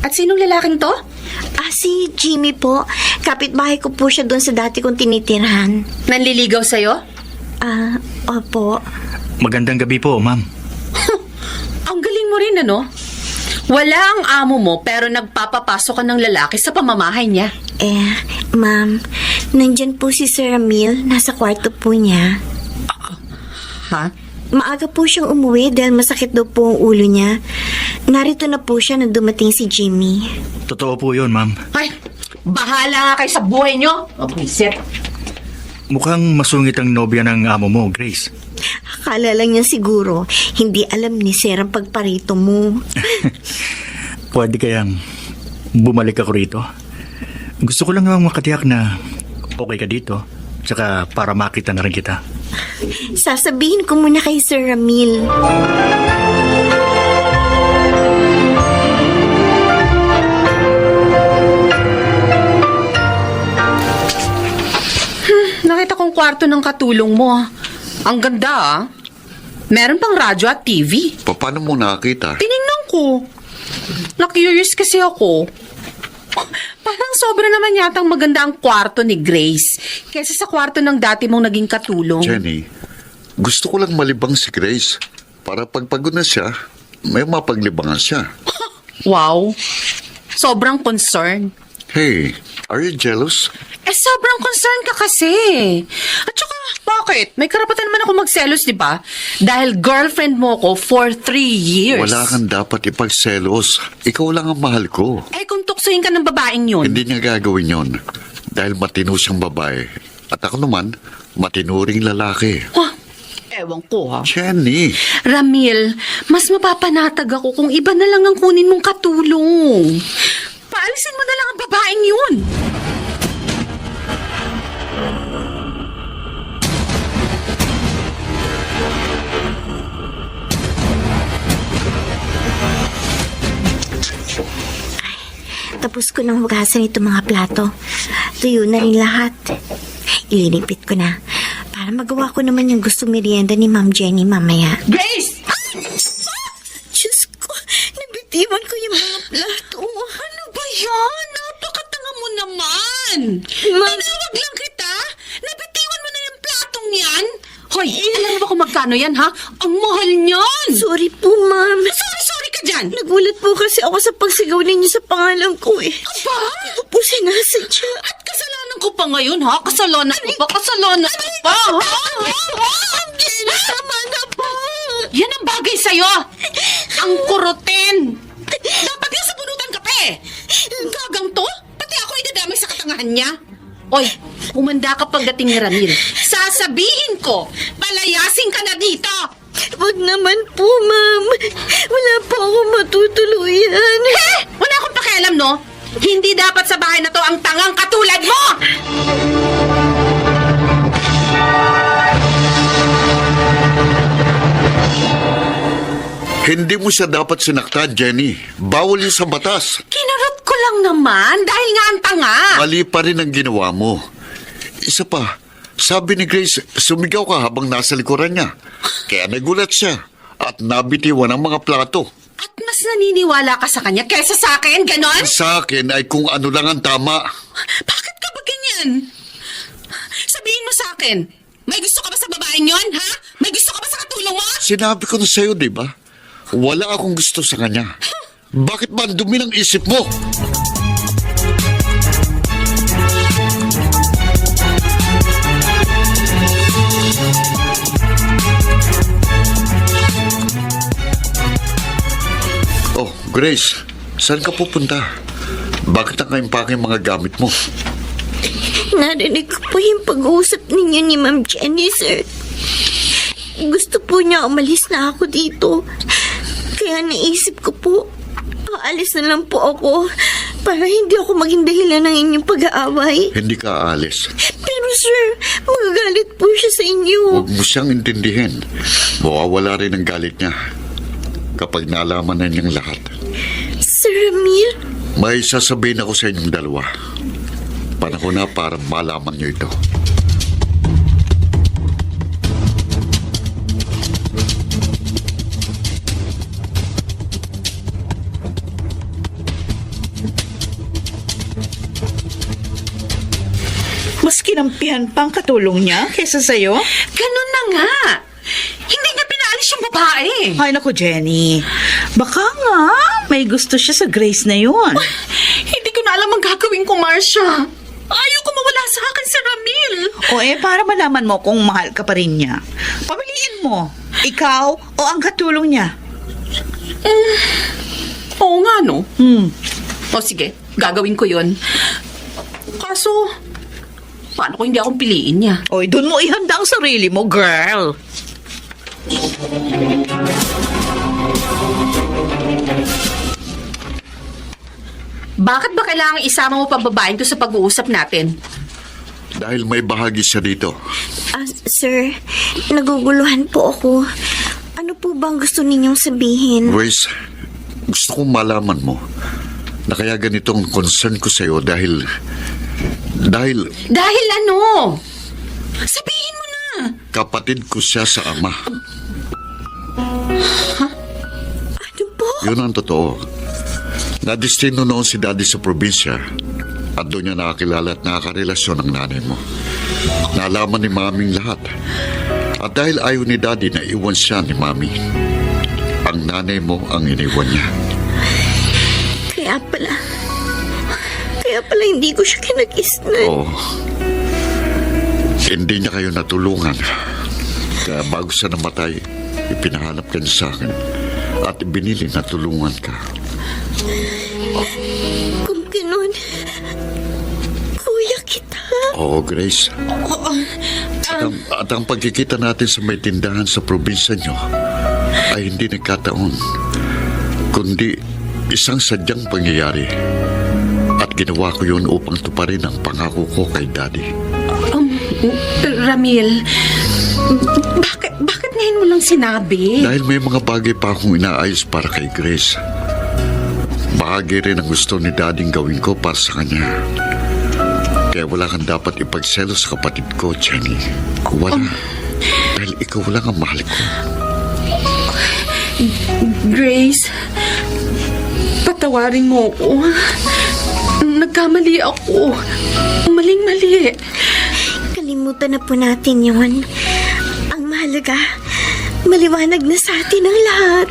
At sinong lalaking to? Si Jimmy po. Kapitbahay ko po siya doon sa dati kong tinitirhan. Nanliligaw sa'yo? Opo. Magandang gabi po, ma'am. Ang galing mo rin, ano? Wala ang amo mo pero nagpapapasok ka ng lalaki sa pamamahay niya. Ma'am, nandyan po si Sir Ramil. Nasa kwarto po niya. Ha? Maaga po siyang umuwi dahil masakit daw po ang ulo niya. Narito na po siya nang dumating si Jimmy. Totoo po yun, ma'am. Ay, bahala nga kayo sa buhay niyo. Buisit. Mukhang masungit ang nobya ng amo mo, Grace. Akala lang niya siguro, hindi alam ni Sir ang pagparito mo. Pwede kayang bumalik ako rito? Gusto ko lang namang makatiyak na okay ka dito. Tsaka para makita na rin kita. Sasabihin ko muna kay Sir Ramil. Nakita kong kwarto ng katulong mo. Ang ganda, ah. Meron pang radyo at TV. Paano mo nakakita? Tinignan ko. Na-curious kasi ako. Parang sobra naman yatang maganda ang kwarto ni Grace kaysa sa kwarto ng dati mong naging katulong. Jenny, gusto ko lang malibang si Grace. Para pagpagod na siya, may mapaglibangan siya. Wow. Sobrang concern. Hey, are you jealous? Sobrang concern ka kasi. At saka, bakit? May karapatan naman ako magselos, di ba? Dahil girlfriend mo ko for 3 years. Wala kang dapat ipagselos. Ikaw lang ang mahal ko. Kung tuksohin ka ng babaeng yun. Hindi niya gagawin yon dahil matino siyang babae. At ako naman, matinuring lalaki. Ewan ko, ha? Jenny! Ramil, mas mapapanatag ako kung iba na lang ang kunin mong katulong. Paalisin mo na lang ang babaeng yun. Tapos ko nang hugasan itong mga plato. Tuyo na rin lahat. Ilinipit ko na. Para magawa ko naman yung gusto merienda ni Ma'am Jenny mamaya. Grace! Diyos ko, nabitiwan ko yung mga plato. Ano ba yan? Napakatanga mo naman. Ma'am, Tinawag lang kita. Nabitiwan mo na yung platong yan. Hoy, alam mo ba kung magkano yan, ha? Ang mahal niyan. sorry po, Ma'am. Sorry ka dyan. Nagulat po kasi ako sa pagsigaw ninyo sa pangalan ko eh. Aba? Hindi ko po sinasadya. At kasalanan ko pa ngayon, ha? Kasalanan ko pa, kasalanan ko pa, ha? Jenny, tama na po. Yan ang bagay sa'yo. Ang kurutin. Dapat nga sa bunutan ka pa eh. Gagang to? Pati ako idadamay sa katangahan niya. Oy, umanda ka pagdating ni Ramil. Sasabihin ko, palayasin ka na dito. Wag naman po, Ma'am. Wala po ako matutuluyan. Wala akong pakialam, no? Hindi dapat sa bahay na to ang tangang katulad mo! Hindi mo siya dapat sinaktan, Jenny. Bawal yun sa batas. Kinarot ko lang naman dahil nga ang tanga. Mali pa rin ang ginawa mo. Isa pa, sabi ni Grace, sumigaw ka habang nasa likuran niya. Kaya nagulat siya at nabitiwan ang mga plato. At mas naniniwala ka sa kanya kaysa sa akin, ganon? Sa akin ay kung ano lang ang tama. Bakit ka ba ganyan? Sabihin mo sa akin, may gusto ka ba sa babaeng yon, ha? May gusto ka ba sa katulong mo? Sinabi ko na sa'yo, di ba? Wala akong gusto sa kanya. Bakit ba ang dumi ng isip mo? Oh, Grace, saan ka pupunta? Bakit nakaimpake yung mga gamit mo? Narinig ko po yung pag-uusap ninyo ni Ma'am Jenny, sir. Gusto po niya umalis na ako dito. Kaya naisip ko po, aalis na lang po ako para hindi ako maging dahilan ng inyong pag-aaway. Hindi ka aalis. Pero sir, magagalit po siya sa inyo. Huwag mo siyang intindihin. Mawawala rin ang galit niya kapag nalaman na niyang lahat. Sir Ramil, May sasabihin ako sa inyong dalawa. Panahon na para malaman niyo ito. Mas kinampihan pang katulong niya kaysa sa'yo? Ganon na nga. Hindi niya pinaalis yung babae. Ay, naku, Jenny. Baka nga, may gusto siya sa Grace na yun. Hindi ko na alam ang gagawin ko, Marcia. Ayaw ko mawala sa akin si Ramil. O para malaman mo kung mahal ka pa rin niya. Pamiliin mo, ikaw o ang katulong niya. Oo nga, no? O sige, gagawin ko yun. Kaso, paano kung hindi akong piliin niya? Oy, doon mo ihanda ang sarili mo, girl. Bakit ba kailangan isama mo pa babaeng to sa pag-uusap natin? Dahil may bahagi siya dito. sir, naguguluhan po ako. Ano po bang gusto ninyong sabihin? Grace, gusto kong malaman mo na kaya ganitong concern ko sa'yo dahil... Dahil ano? Sabihin mo na. kapatid ko siya sa ama. Ano po? Yun ang totoo. Nadistino noon si Daddy sa probinsya at doon niya nakakilala at nakakarelasyon ng nanay mo. Nalaman ni Maming lahat. At dahil ayaw ni Daddy na iwan siya ni Mami, ang nanay mo ang iniwan niya. Kaya pala hindi ko siya kinakisnan. Oo. Hindi niya kayo natulungan. Kaya bago siya namatay, ipinahanap ka niya sa akin at binili na tulungan ka. Kung ganun, kuya kita. Oo, Grace. At ang pagkikita natin sa may tindahan sa probinsya niyo ay hindi nagkataon, kundi isang sadyang pangyayari. ginawa ko yun upang tuparin ang pangako ko kay Daddy. Ramil, bakit ngayon mo lang sinabi? Dahil may mga bagay pa akong inaayos para kay Grace. Bahagi rin ang gusto ni Daddy gawin ko para sa kanya. Kaya wala kang dapat ipagselo sa kapatid ko, Jenny. Wala. Dahil ikaw lang ang mahal ko. Grace, patawarin mo ako. Nagkamali ako. Maling-mali. Kalimutan na po natin yon. Ang mahalaga, maliwanag na sa atin ang lahat.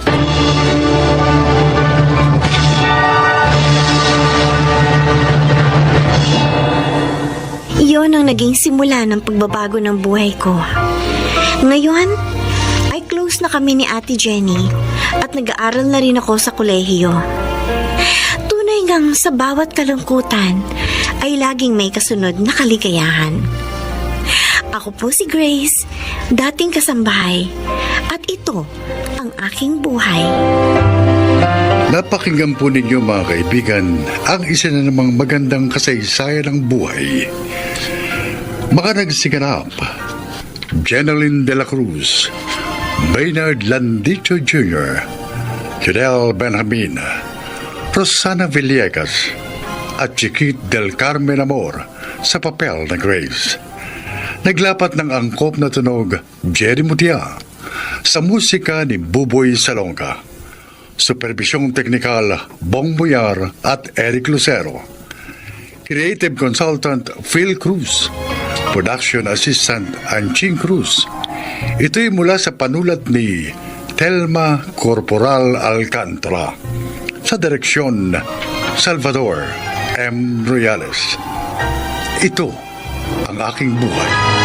Iyon ang naging simula ng pagbabago ng buhay ko. Ngayon, ay close na kami ni Ate Jenny at nag-aaral na rin ako sa kolehiyo. Tunay ngang sa bawat kalungkutan ay laging may kasunod na kaligayahan. Ako po si Grace, dating kasambahay, at ito ang aking buhay. Napakinggan po ninyo mga kaibigan ang isa na namang magandang kasaysayan ng buhay. Mga nagsiganap, Jeneline de la Cruz, Maynard Landito Jr., Fidel Benjamin, Rosana Villegas, at Chiquit del Carmen Amor sa papel na Grace. Naglapat ng angkop na tunog Jerry Mutia sa musika ni Buboy Salonga. Supervisyong teknikal Bong Boyar at Eric Lucero. Creative Consultant Phil Cruz. Production Assistant Anching Cruz. Ito'y mula sa panulat ni Telma Corporal Alcantara. Sa direksyon Salvador M. Royales. Ito ang aking buhay.